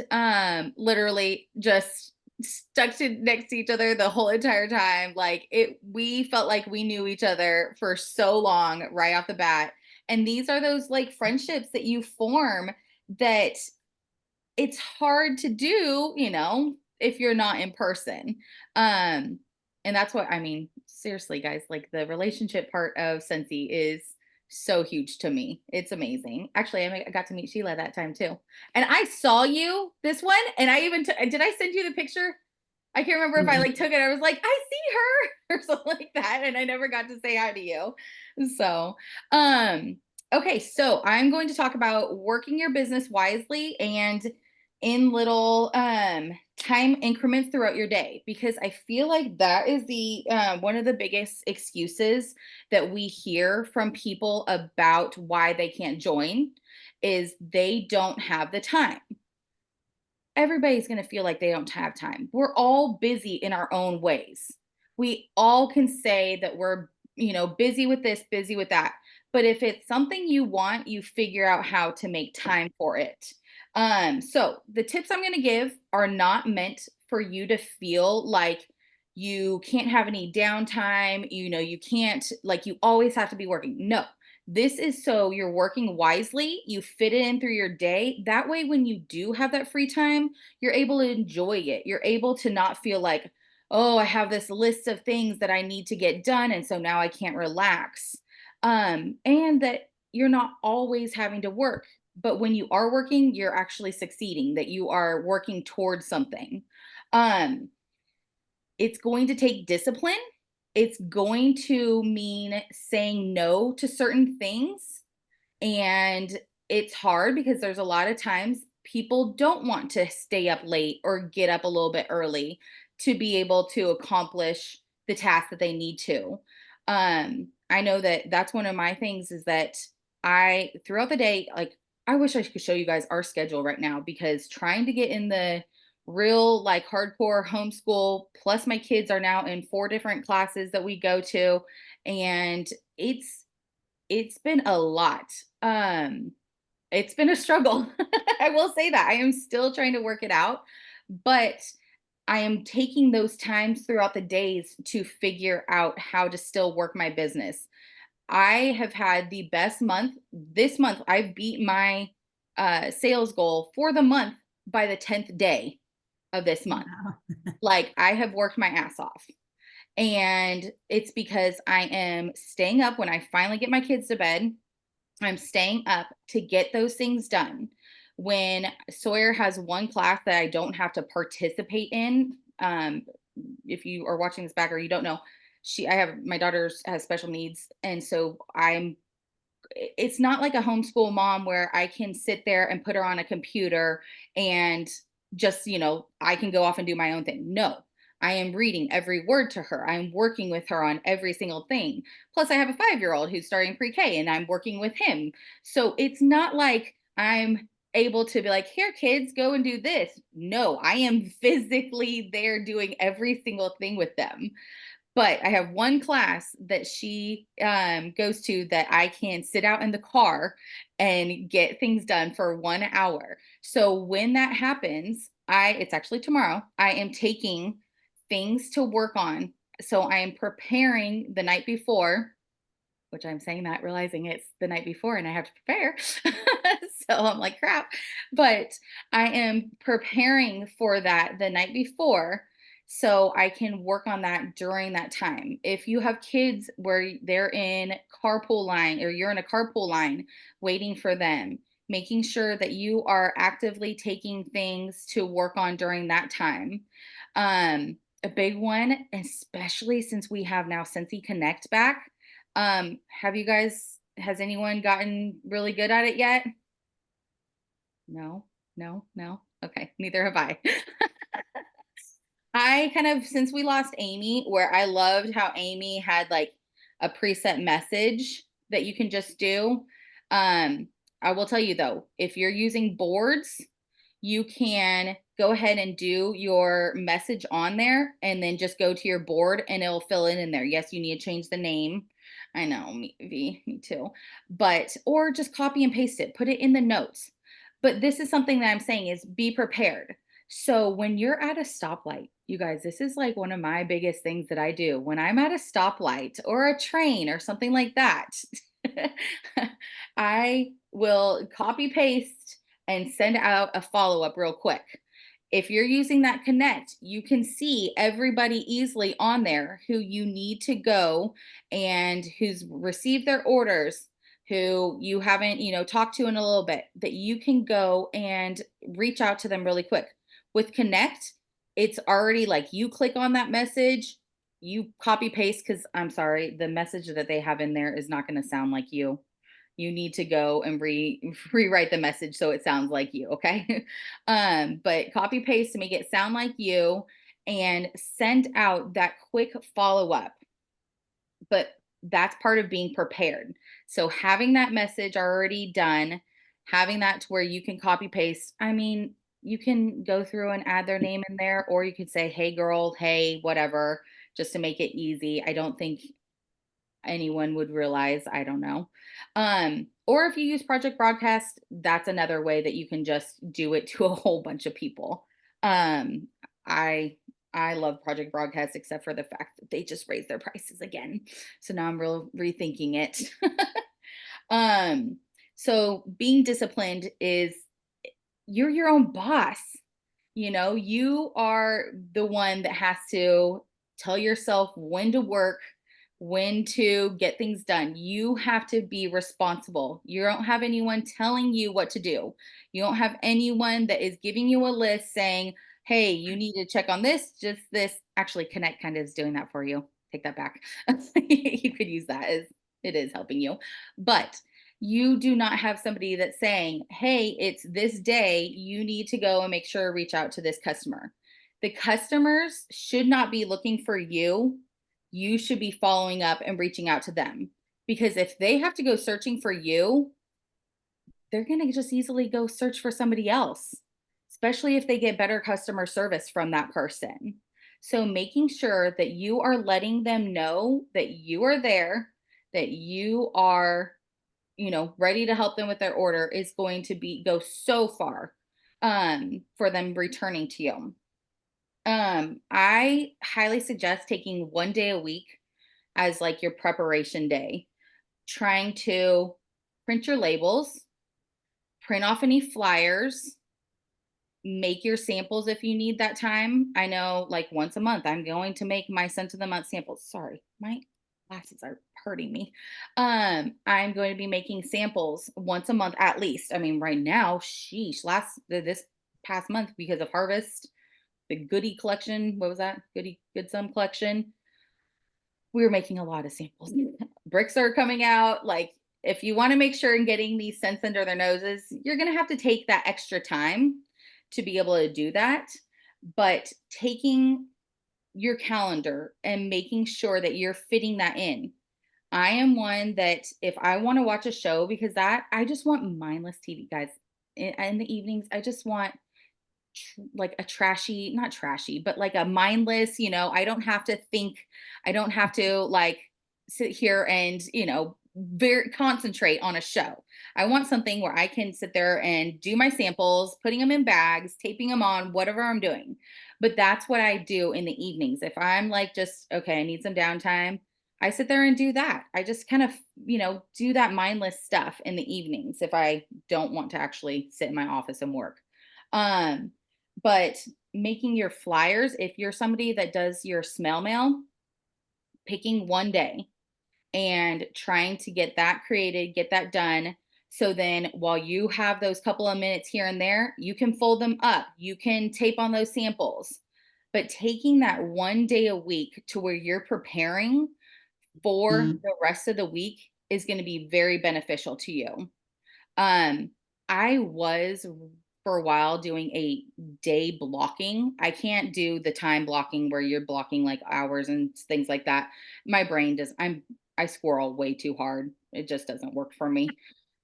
literally just stuck next to each other the whole entire time. Like we felt like we knew each other for so long right off the bat. And these are those like friendships that you form that it's hard to do, if you're not in person. And that's what I mean, seriously, guys, like the relationship part of Scentsy is so huge to me. It's amazing. Actually, I got to meet Sheila that time too. And I saw you this one, and I even did I send you the picture? I can't remember if I like took it. I was like, I see her or something like that. And I never got to say hi to you. So, okay. So I'm going to talk about working your business wisely and in little time increments throughout your day, because I feel like that is the one of the biggest excuses that we hear from people about why they can't join is they don't have the time. Everybody's going to feel like they don't have time. We're all busy in our own ways. We all can say that we're, busy with this, busy with that. But if it's something you want, you figure out how to make time for it. So the tips I'm going to give are not meant for you to feel like you can't have any downtime. You can't, like, you always have to be working. No, this is so you're working wisely, you fit it in through your day. That way, when you do have that free time, you're able to enjoy it. You're able to not feel like, oh, I have this list of things that I need to get done. And so now I can't relax. And that you're not always having to work. But when you are working, you're actually succeeding, that you are working towards something. It's going to take discipline. It's going to mean saying no to certain things. And it's hard because there's a lot of times people don't want to stay up late or get up a little bit early to be able to accomplish the task that they need to. I know that that's one of my things is that throughout the day, like, I wish I could show you guys our schedule right now, because trying to get in the real like hardcore homeschool, plus my kids are now in 4 different classes that we go to, and it's been a lot. It's been a struggle. I will say that I am still trying to work it out, but I am taking those times throughout the days to figure out how to still work my business. I have had the best month. This month, I've beat my sales goal for the month by the 10th day of this month. Wow. Like, I have worked my ass off. And it's because I am staying up when I finally get my kids to bed. I'm staying up to get those things done. When Sawyer has one class that I don't have to participate in, if you are watching this back or you don't know, I have my daughter has special needs, and so it's not like a homeschool mom where I can sit there and put her on a computer and just, I can go off and do my own thing. No, I am reading every word to her. I'm working with her on every single thing. Plus, I have a 5-year-old who's starting pre-K and I'm working with him. So it's not like I'm able to be like, here, kids, go and do this. No, I am physically there doing every single thing with them. But I have one class that she goes to that I can sit out in the car and get things done for 1 hour. So when that happens, it's actually tomorrow, I am taking things to work on. So I am preparing the night before, which I'm saying that realizing it's the night before and I have to prepare. So I'm like, crap. But I am preparing for that the night before so I can work on that during that time. If you have kids where they're in carpool line or you're in a carpool line waiting for them, making sure that you are actively taking things to work on during that time. A big one, especially since we have now Sensi Connect back. Has anyone gotten really good at it yet? No, no, no. Okay, neither have I. I kind of, since we lost Amy, where I loved how Amy had like a preset message that you can just do. I will tell you though, if you're using boards, you can go ahead and do your message on there and then just go to your board and it'll fill it in there. Yes, you need to change the name. I know, me too. Or just copy and paste it, put it in the notes. But this is something that I'm saying is be prepared. So when you're at a stoplight, you guys, this is like one of my biggest things that I do. When I'm at a stoplight or a train or something like that, I will copy paste and send out a follow up real quick. If you're using that Connect, you can see everybody easily on there who you need to go and who's received their orders, who you haven't, talked to in a little bit, that you can go and reach out to them really quick. With Connect, it's already like you click on that message, you copy paste, because I'm sorry, the message that they have in there is not going to sound like you. You need to go and rewrite the message so it sounds like you, okay? But copy paste to make it sound like you and send out that quick follow-up. But that's part of being prepared. So having that message already done, having that to where you can copy paste. I mean, you can go through and add their name in there, or you could say, hey girl, hey, whatever, just to make it easy. I don't think anyone would realize, I don't know. Or if you use Project Broadcast, that's another way that you can just do it to a whole bunch of people. I love Project Broadcast, except for the fact that they just raised their prices again. So now I'm rethinking it. So being disciplined is, you're your own boss. You are the one that has to tell yourself when to work, when to get things done. You have to be responsible. You don't have anyone telling you what to do. You don't have anyone that is giving you a list saying, hey, you need to check on this, just this. Actually, Connect kind of is doing that for you. Take that back. You could use that as it is helping you. But you do not have somebody that's saying, hey, it's this day, you need to go and make sure to reach out to this customer. The customers should not be looking for you. You should be following up and reaching out to them. Because if they have to go searching for you, they're going to just easily go search for somebody else, especially if they get better customer service from that person. So making sure that you are letting them know that you are there, that you are, ready to help them with their order is going to go so far for them returning to you. I highly suggest taking 1 day a week as like your preparation day, trying to print your labels, print off any flyers, make your samples if you need that time. I know like once a month, I'm going to make my scent of the month samples. Sorry, my glasses are hurting me. I'm going to be making samples once a month at least. I mean, right now, sheesh, this past month because of harvest, the goodie collection, what was that? Good Some collection. We were making a lot of samples. Bricks are coming out. Like, if you want to make sure and getting these scents under their noses, you're going to have to take that extra time to be able to do that. But taking your calendar and making sure that you're fitting that in. I am one that if I want to watch a show, because that I just want mindless TV, guys. In the evenings, I just want like a trashy, not trashy, but like a mindless, I don't have to think, I don't have to like sit here and, very concentrate on a show. I want something where I can sit there and do my samples, putting them in bags, taping them on, whatever I'm doing. But that's what I do in the evenings. If I'm like, just, okay, I need some downtime, I sit there and do that. I just kind of, do that mindless stuff in the evenings if I don't want to actually sit in my office and work. But making your flyers, if you're somebody that does your smell mail, picking one day and trying to get that created, get that done. So then while you have those couple of minutes here and there, you can fold them up, you can tape on those samples. But taking that one day a week to where you're preparing for the rest of the week is going to be very beneficial to you. I was for a while doing a day blocking. I can't do the time blocking where you're blocking like hours and things like that. My brain does, I squirrel way too hard. It just doesn't work for me.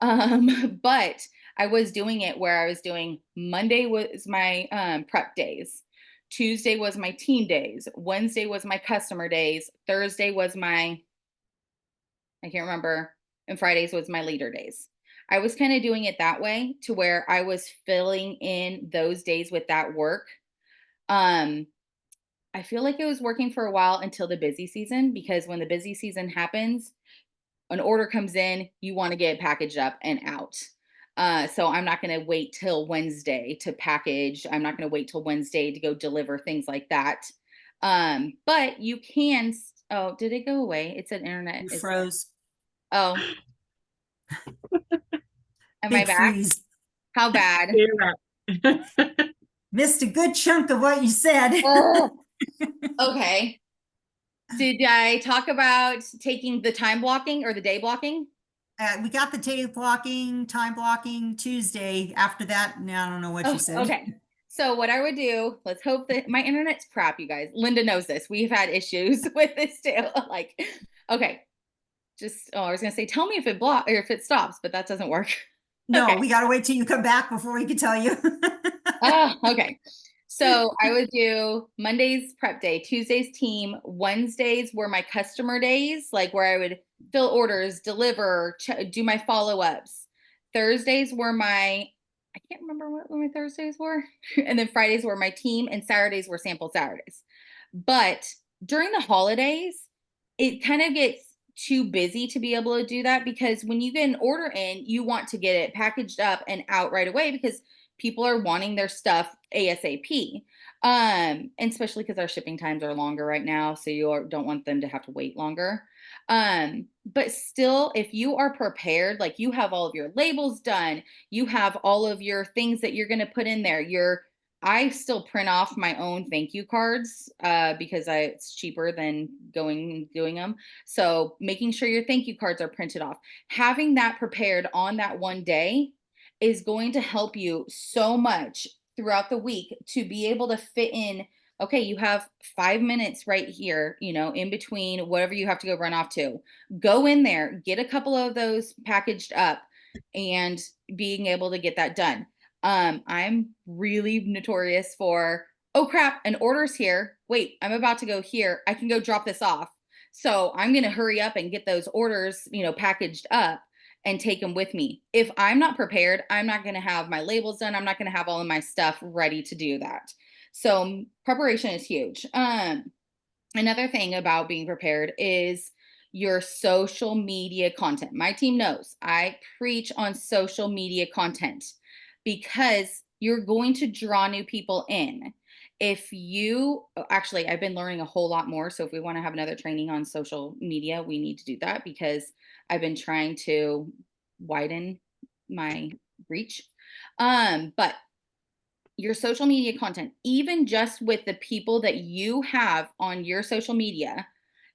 But I was doing it where I was doing Monday was my prep days. Tuesday was my team days. Wednesday was my customer days. Thursday was I can't remember. And Fridays was my leader days. I was kind of doing it that way to where I was filling in those days with that work. I feel like it was working for a while until the busy season, because when the busy season happens, an order comes in, you want to get it packaged up and out. So I'm not going to wait till Wednesday to package. I'm not going to wait till Wednesday to go deliver, things like that. But you can. Oh, did it go away? It said internet. You froze. Oh. Am Big I back? freeze. How bad? Missed a good chunk of what you said. Okay. Did I talk about taking the time blocking or the day blocking? We got the time blocking Tuesday. After that, now I don't know what you said. Okay. So what I would do, let's hope that my internet's crap, you guys. Linda knows this. We've had issues with this too. Like, okay. I was going to say, tell me if it blocks or if it stops, but that doesn't work. No, Okay. we got to wait till you come back before we can tell you. Okay. So I would do Mondays prep day, Tuesdays team, Wednesdays were my customer days, like where I would fill orders, deliver, do my follow-ups. Thursdays were I can't remember what my Thursdays were. And then Fridays were my team and Saturdays were sample Saturdays. But during the holidays, it kind of gets too busy to be able to do that, because when you get an order in, you want to get it packaged up and out right away because people are wanting their stuff ASAP. And especially because our shipping times are longer right now. So you don't want them to have to wait longer. But still, if you are prepared, like you have all of your labels done, you have all of your things that you're going to put in there. I still print off my own thank you cards because it's cheaper than doing them. So making sure your thank you cards are printed off, having that prepared on that one day is going to help you so much throughout the week to be able to fit in. Okay, you have 5 minutes right here, in between whatever you have to go run off to. Go in there, get a couple of those packaged up and being able to get that done. I'm really notorious for, oh crap, an order's here. Wait, I'm about to go here. I can go drop this off. So I'm going to hurry up and get those orders, packaged up and take them with me. If I'm not prepared, I'm not going to have my labels done. I'm not going to have all of my stuff ready to do that. So preparation is huge. Another thing about being prepared is, your social media content. My team knows I preach on social media content because you're going to draw new people in. If you actually, I've been learning a whole lot more. So if we want to have another training on social media, we need to do that because I've been trying to widen my reach. But your social media content, even just with the people that you have on your social media,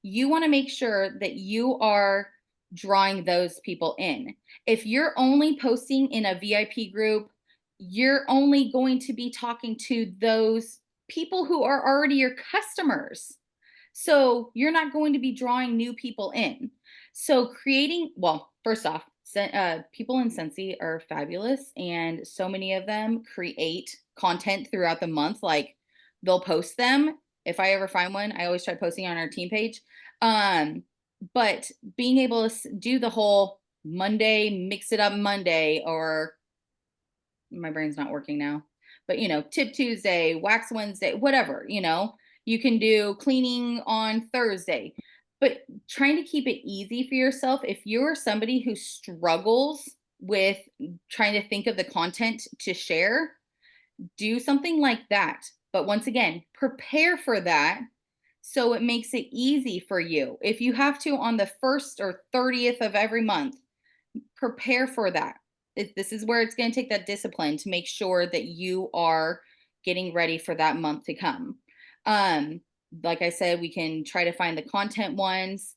you want to make sure that you are drawing those people in. If you're only posting in a VIP group, you're only going to be talking to those people who are already your customers. So you're not going to be drawing new people in. So creating, well, first off, people in Scentsy are fabulous, and so many of them create content throughout the month. Like they'll post them. If I ever find one, I always try posting on our team page. But being able to do the whole Monday, mix it up Monday, or my brain's not working now, but Tip Tuesday, Wax Wednesday, whatever, you can do cleaning on Thursday, but trying to keep it easy for yourself. If you're somebody who struggles with trying to think of the content to share, do something like that. But once again, prepare for that so it makes it easy for you. If you have to on the 1st or 30th of every month, prepare for that. This is where it's going to take that discipline to make sure that you are getting ready for that month to come. Like I said, we can try to find the content ones.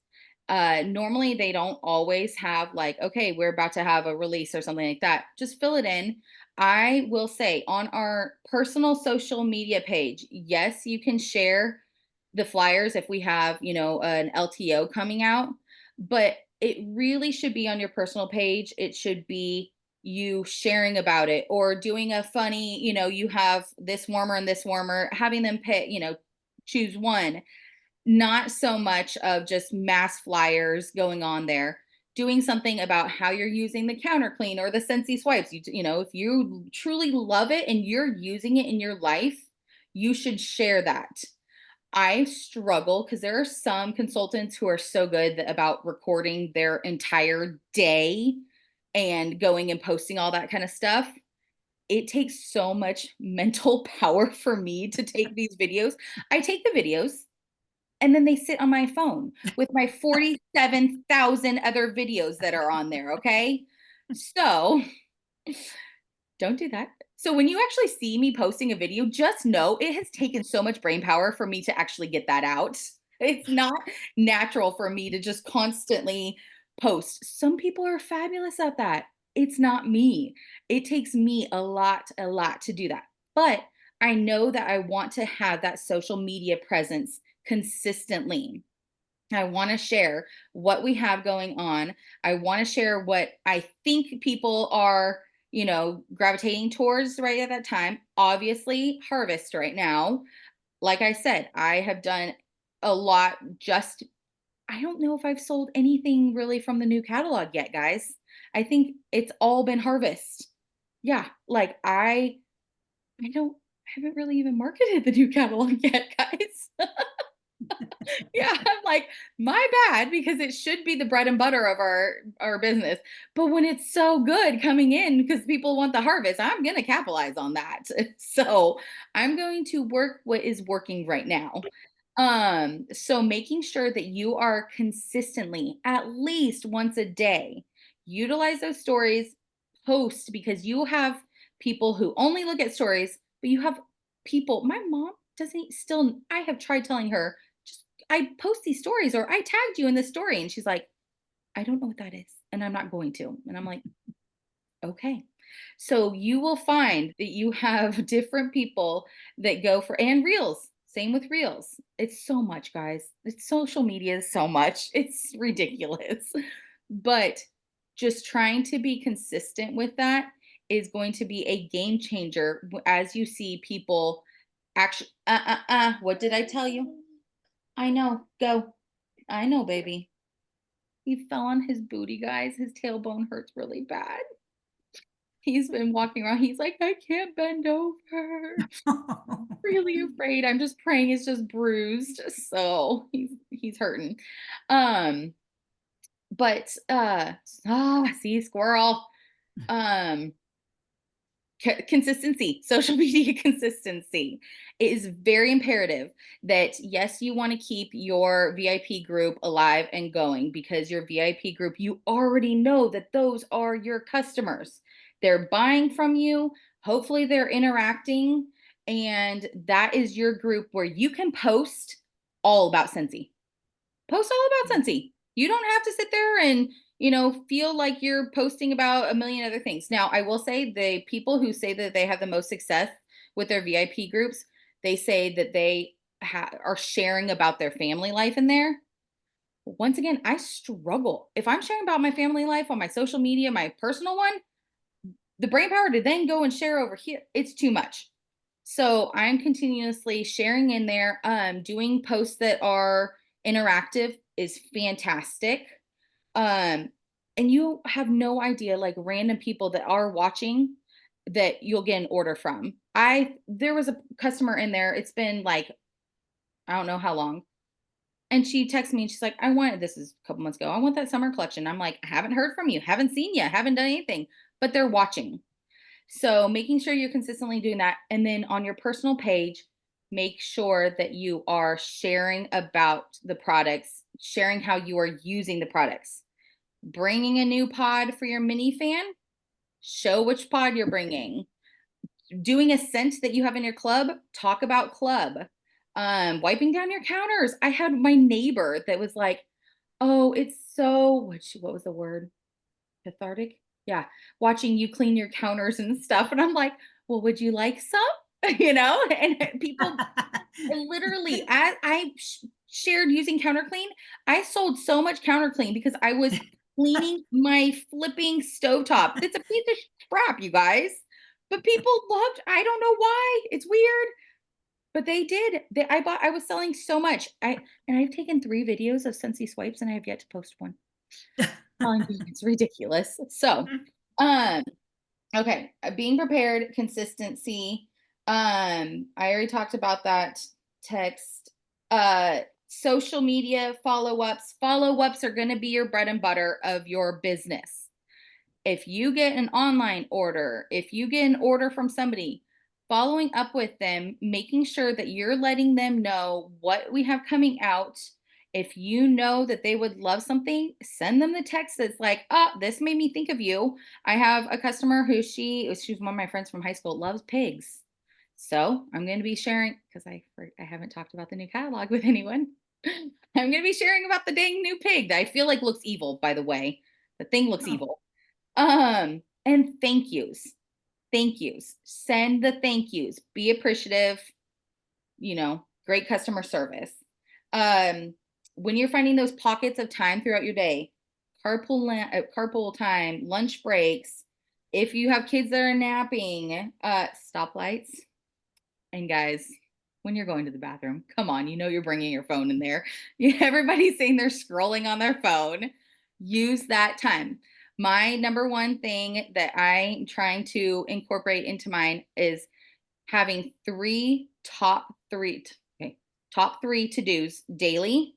Normally they don't always have like, okay, we're about to have a release or something like that. Just fill it in. I will say on our personal social media page, yes, you can share the flyers if we have, an LTO coming out, but it really should be on your personal page. It should be you sharing about it or doing a funny, you have this warmer and this warmer, having them pick, choose one, not so much of just mass flyers going on there, doing something about how you're using the counter clean or the Scentsy swipes. If you truly love it and you're using it in your life, you should share that. I struggle because there are some consultants who are so good about recording their entire day and going and posting all that kind of stuff. It takes so much mental power for me to take these videos. I take the videos and then they sit on my phone with my 47,000 other videos that are on there. Okay. So don't do that. So when you actually see me posting a video, just know it has taken so much brain power for me to actually get that out. It's not natural for me to just constantly post. Some people are fabulous at that. It's not me. It takes me a lot to do that. But I know that I want to have that social media presence consistently. I want to share what we have going on. I want to share what I think people are, gravitating towards right at that time. Obviously, harvest right now. Like I said, I have done a lot just, I don't know if I've sold anything really from the new catalog yet, guys. I think it's all been harvest. Yeah, like I haven't really even marketed the new catalog yet, guys. Yeah, I'm like, my bad, because it should be the bread and butter of our business. But when it's so good coming in because people want the harvest, I'm going to capitalize on that. So, I'm going to work what is working right now. So making sure that you are consistently at least once a day, utilize those stories, post, because you have people who only look at stories, but you have people, my mom doesn't still, I have tried telling her, just I post these stories or I tagged you in this story. And she's like, I don't know what that is. And I'm not going to. And I'm like, okay. So you will find that you have different people that go for, and reels. Same with reels. It's so much, guys. It's social media is so much. It's ridiculous. But just trying to be consistent with that is going to be a game changer as you see people actually, what did I tell you? I know, go. I know, baby. He fell on his booty, guys. His tailbone hurts really bad. He's been walking around. He's like, I can't bend over. Really afraid. I'm just praying it's just bruised. So he's hurting. But see, squirrel. Um, consistency, social media consistency. It is very imperative that, yes, you want to keep your VIP group alive and going, because your VIP group, you already know that those are your customers. They're buying from you. Hopefully, they're interacting. And that is your group where you can post all about Scentsy. Post all about Scentsy. You don't have to sit there and, feel like you're posting about a million other things. Now, I will say, the people who say that they have the most success with their VIP groups, they say that they are sharing about their family life in there. Once again, I struggle. If I'm sharing about my family life on my social media, my personal one, the brain power to then go and share over here, it's too much. So I'm continuously sharing in there. Doing posts that are interactive is fantastic. Um, and you have no idea, like, random people that are watching that you'll get an order from. There was a customer in there. It's been like, I don't know how long. And she texted me and she's like, this is a couple months ago. I want that summer collection. I'm like, I haven't heard from you, haven't seen you, haven't done anything, but they're watching. So making sure you're consistently doing that. And then on your personal page, make sure that you are sharing about the products, sharing how you are using the products. Bringing a new pod for your mini fan, show which pod you're bringing. Doing a scent that you have in your club, talk about club. Wiping down your counters. I had my neighbor that was like, oh, it's so, what was the word? Cathartic? Yeah. Watching you clean your counters and stuff. And I'm like, well, would you like some? And people literally, as I shared using counter clean, I sold so much counter clean because I was cleaning my flipping stovetop. It's a piece of crap, you guys. But people loved, I don't know why. It's weird. But they did. I was selling so much. I've taken 3 videos of Scentsy swipes and I have yet to post one. It's ridiculous. So, um, okay, being prepared, consistency. I already talked about that. Text, social media follow-ups. Follow-ups are going to be your bread and butter of your business. If you get an online order, if you get an order from somebody, following up with them, making sure that you're letting them know what we have coming out. If you know that they would love something, send them the text that's like, oh, this made me think of you. I have a customer who she's one of my friends from high school, loves pigs. So I'm going to be sharing, because I haven't talked about the new catalog with anyone. I'm going to be sharing about the dang new pig that I feel like looks evil, by the way. The thing looks evil. And thank yous. Thank yous. Send the thank yous. Be appreciative. Great customer service. When you're finding those pockets of time throughout your day, carpool time, lunch breaks, if you have kids that are napping, stoplights. And guys, when you're going to the bathroom, come on, you're bringing your phone in there. Everybody's saying they're scrolling on their phone. Use that time. My number one thing that I'm trying to incorporate into mine is having top three to-dos daily.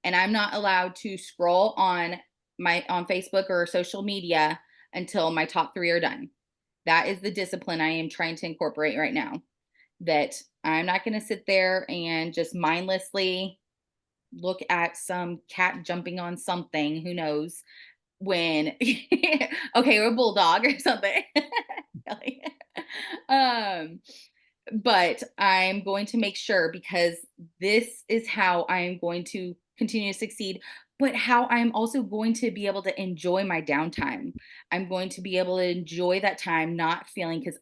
And I'm not allowed to scroll on Facebook or social media until my top 3 are done. That is the discipline I am trying to incorporate right now. That I'm not going to sit there and just mindlessly look at some cat jumping on something, who knows, when, okay, or a bulldog or something. But I'm going to make sure, because this is how I'm going to continue to succeed, but how I'm also going to be able to enjoy my downtime. I'm going to be able to enjoy that time, not feeling, because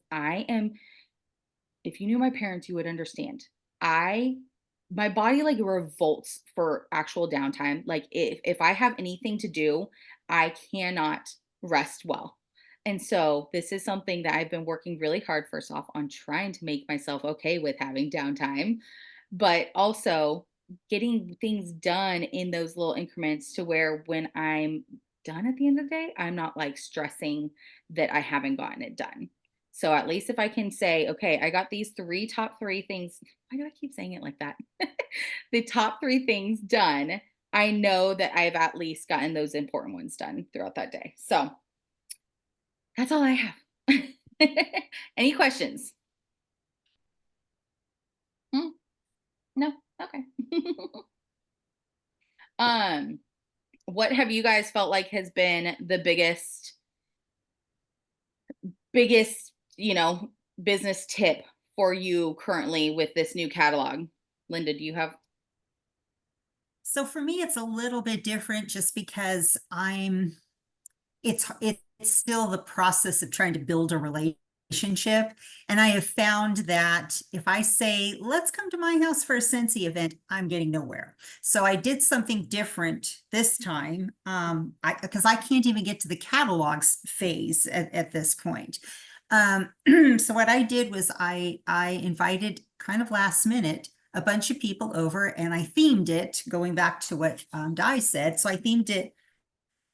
if you knew my parents, you would understand. My body like revolts for actual downtime. Like if I have anything to do, I cannot rest well. And so this is something that I've been working really hard, first off, on trying to make myself okay with having downtime, but also getting things done in those little increments to where when I'm done at the end of the day, I'm not like stressing that I haven't gotten it done. So at least if I can say, okay, I got these top 3 things. Why do I keep saying it like that? The top 3 things done. I know that I've at least gotten those important ones done throughout that day. So that's all I have. Any questions? Hmm? No? Okay. um, what have you guys felt like has been the biggest, business tip for you currently with this new catalog? Linda, do you have? So for me, it's a little bit different just because it's still the process of trying to build a relationship. And I have found that if I say, let's come to my house for a Scentsy event, I'm getting nowhere. So I did something different this time. Because I can't even get to the catalogs phase at this point. So what I did was I invited kind of last minute a bunch of people over, and I themed it, going back to what Di said. So I themed it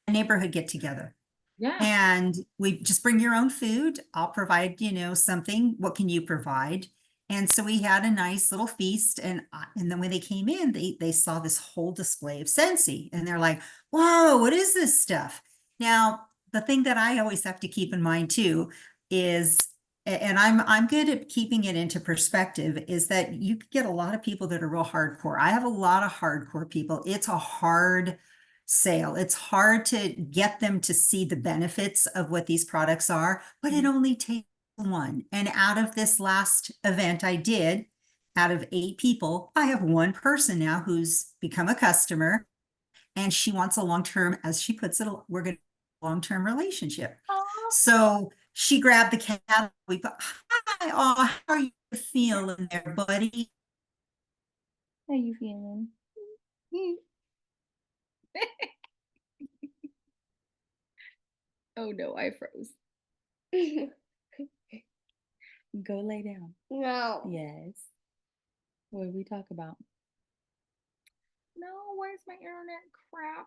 a neighborhood get together. Yeah. And we just bring your own food. I'll provide, something. What can you provide? And so we had a nice little feast. And then when they came in, they saw this whole display of Scentsy, and they're like, whoa, what is this stuff? Now, the thing that I always have to keep in mind too is, and I'm good at keeping it into perspective, is that you could get a lot of people that are real hardcore. I have a lot of hardcore people. It's a hard sale. It's hard to get them to see the benefits of what these products are, but it only takes one. And out of this last event I did, out of 8 people, I have one person now who's become a customer, and she wants a long-term, as she puts it, we're going to long-term relationship. Aw. So she grabbed the cat. We put, hi, oh, how are you feeling there, buddy? How you feeling? Oh no, I froze. Go lay down. No. Yes. What did we talk about? No, where's my internet crap?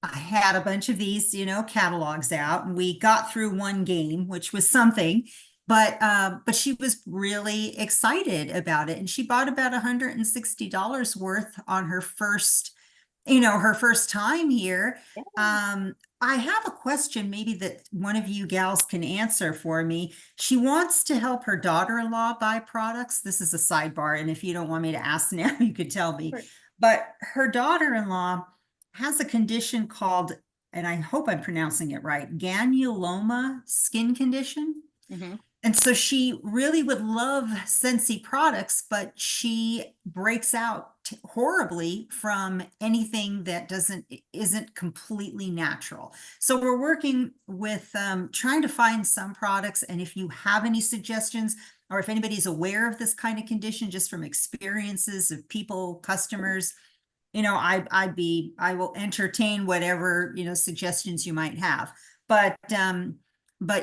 I had a bunch of these, catalogs out, and we got through one game, which was something, but she was really excited about it, and she bought about $160 worth on her first, her first time here. I have a question maybe that one of you gals can answer for me. She wants to help her daughter-in-law buy products. This is a sidebar, and if you don't want me to ask now, you could tell me. Sure. But her daughter-in-law has a condition called, and I hope I'm pronouncing it right, granuloma skin condition. Mm-hmm. And so she really would love Scentsy products, but she breaks out horribly from anything that isn't completely natural. So we're working with trying to find some products. And if you have any suggestions, or if anybody's aware of this kind of condition, just from experiences of people, customers, I will entertain whatever, suggestions you might have. But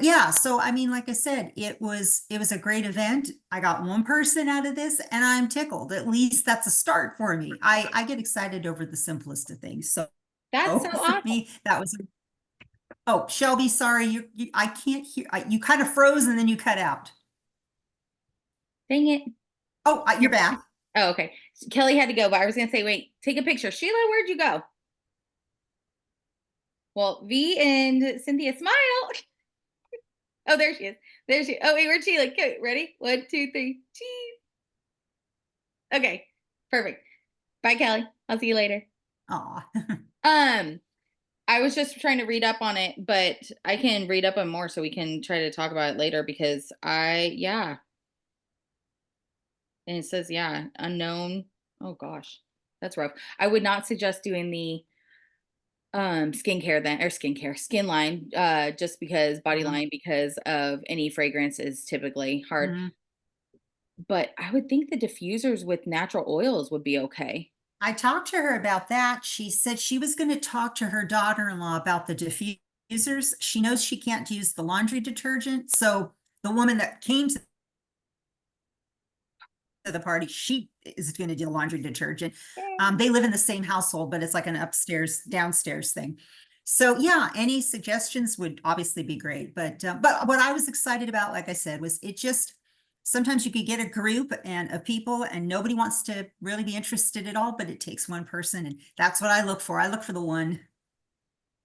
yeah, so I mean, like I said, it was a great event. I got one person out of this, and I'm tickled. At least that's a start for me. I get excited over the simplest of things. So That's so for awesome. me, that was. Oh, Shelby, sorry, I can't hear. You kind of froze and then you cut out. Dang it. Oh, you're back. Oh, okay. So Kelly had to go, but I was gonna say, wait, take a picture. Sheila, where'd you go? Well, V and Cynthia, smile. Oh, there she is. There she. Oh, wait, where'd Sheila? Okay, ready? 1, 2, 3. Cheese. Okay, perfect. Bye, Kelly. I'll see you later. Aw. I was just trying to read up on it, but I can read up on more so we can try to talk about it later because yeah. And it says, yeah, unknown. Oh gosh, that's rough. I would not suggest doing the skincare then, or skin line, just because body line, because of any fragrance is typically hard. But I would think the diffusers with natural oils would be okay. I talked to her about that. She said she was going to talk to her daughter-in-law about the diffusers. She knows she can't use the laundry detergent. So the woman that came to the party, she is going to do laundry detergent. They live in the same household, but it's like an upstairs, downstairs thing. So yeah, any suggestions would obviously be great. But what I was excited about, like I said, was it just sometimes you could get a group and of people and nobody wants to really be interested at all, but it takes one person, and that's what I look for. I look for the one.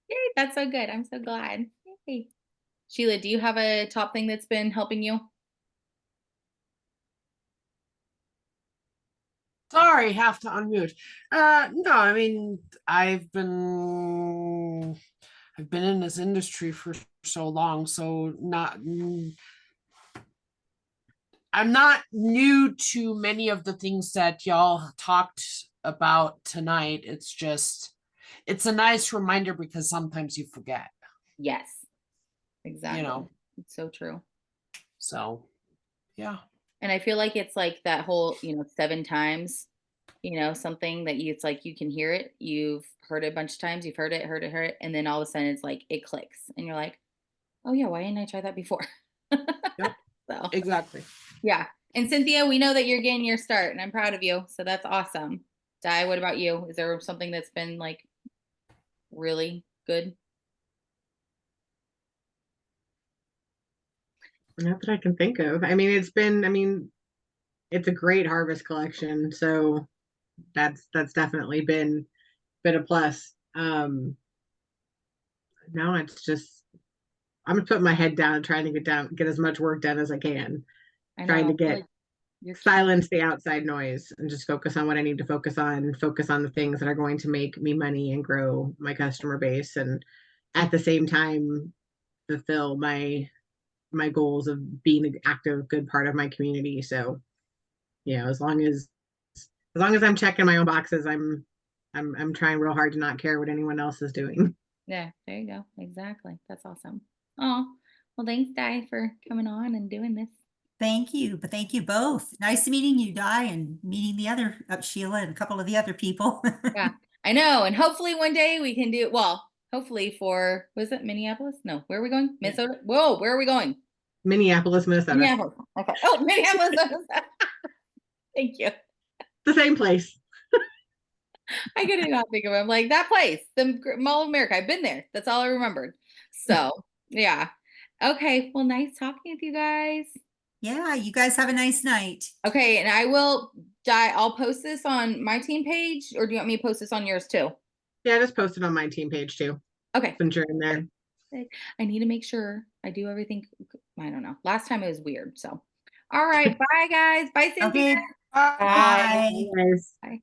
Yay, that's so good. I'm so glad. Yay. Sheila, do you have a top thing that's been helping you? Sorry, have to unmute. No, I mean, I've been in this industry for so long, so I'm not new to many of the things that y'all talked about tonight. It's a nice reminder because sometimes you forget, Yes, exactly. you know. It's so true. So, yeah. And I feel like it's like that whole, 7 times, something that it's like you can hear it. You've heard it a bunch of times. You've heard it. And then all of a sudden it's like it clicks. And you're like, oh, yeah, why didn't I try that before? Yep. So, Exactly. yeah. And Cynthia, we know that you're getting your start and I'm proud of you. So that's awesome. Di, what about you? Is there something that's been like really good? Not that I can think of. I mean, it's a great harvest collection, so that's definitely been a plus. Now it's just I'm gonna put my head down and trying to get as much work done as I can, I trying to know. get Like you're silence the outside noise and just focus on what I need to focus on the things that are going to make me money and grow my customer base, and at the same time fulfill my goals of being an active, good part of my community. So, as long as I'm checking my own boxes, I'm trying real hard to not care what anyone else is doing. Yeah, there you go. Exactly. That's awesome. Oh, well, thanks, Di, for coming on and doing this. Thank you, but thank you both. Nice meeting you, Di, and meeting the other Sheila and a couple of the other people. Yeah, I know. And hopefully one day we can do, well, hopefully was it Minneapolis? No, where are we going? Minnesota? Whoa, where are we going? Minneapolis, Minnesota. Minneapolis. Okay. Oh, Minneapolis. Minnesota. Thank you. The same place. I could not think of it. I'm like, that place, the Mall of America. I've been there. That's all I remembered. So, yeah. Okay. Well, nice talking with you guys. Yeah, you guys have a nice night. Okay. And I'll post this on my team page, or do you want me to post this on yours too? Yeah, I just posted on my team page too. Okay. Since you're in there. I need to make sure I do everything. I don't know. Last time it was weird. So, all right. Bye, guys. Bye, Cynthia. Okay, Bye. bye. Guys. Bye.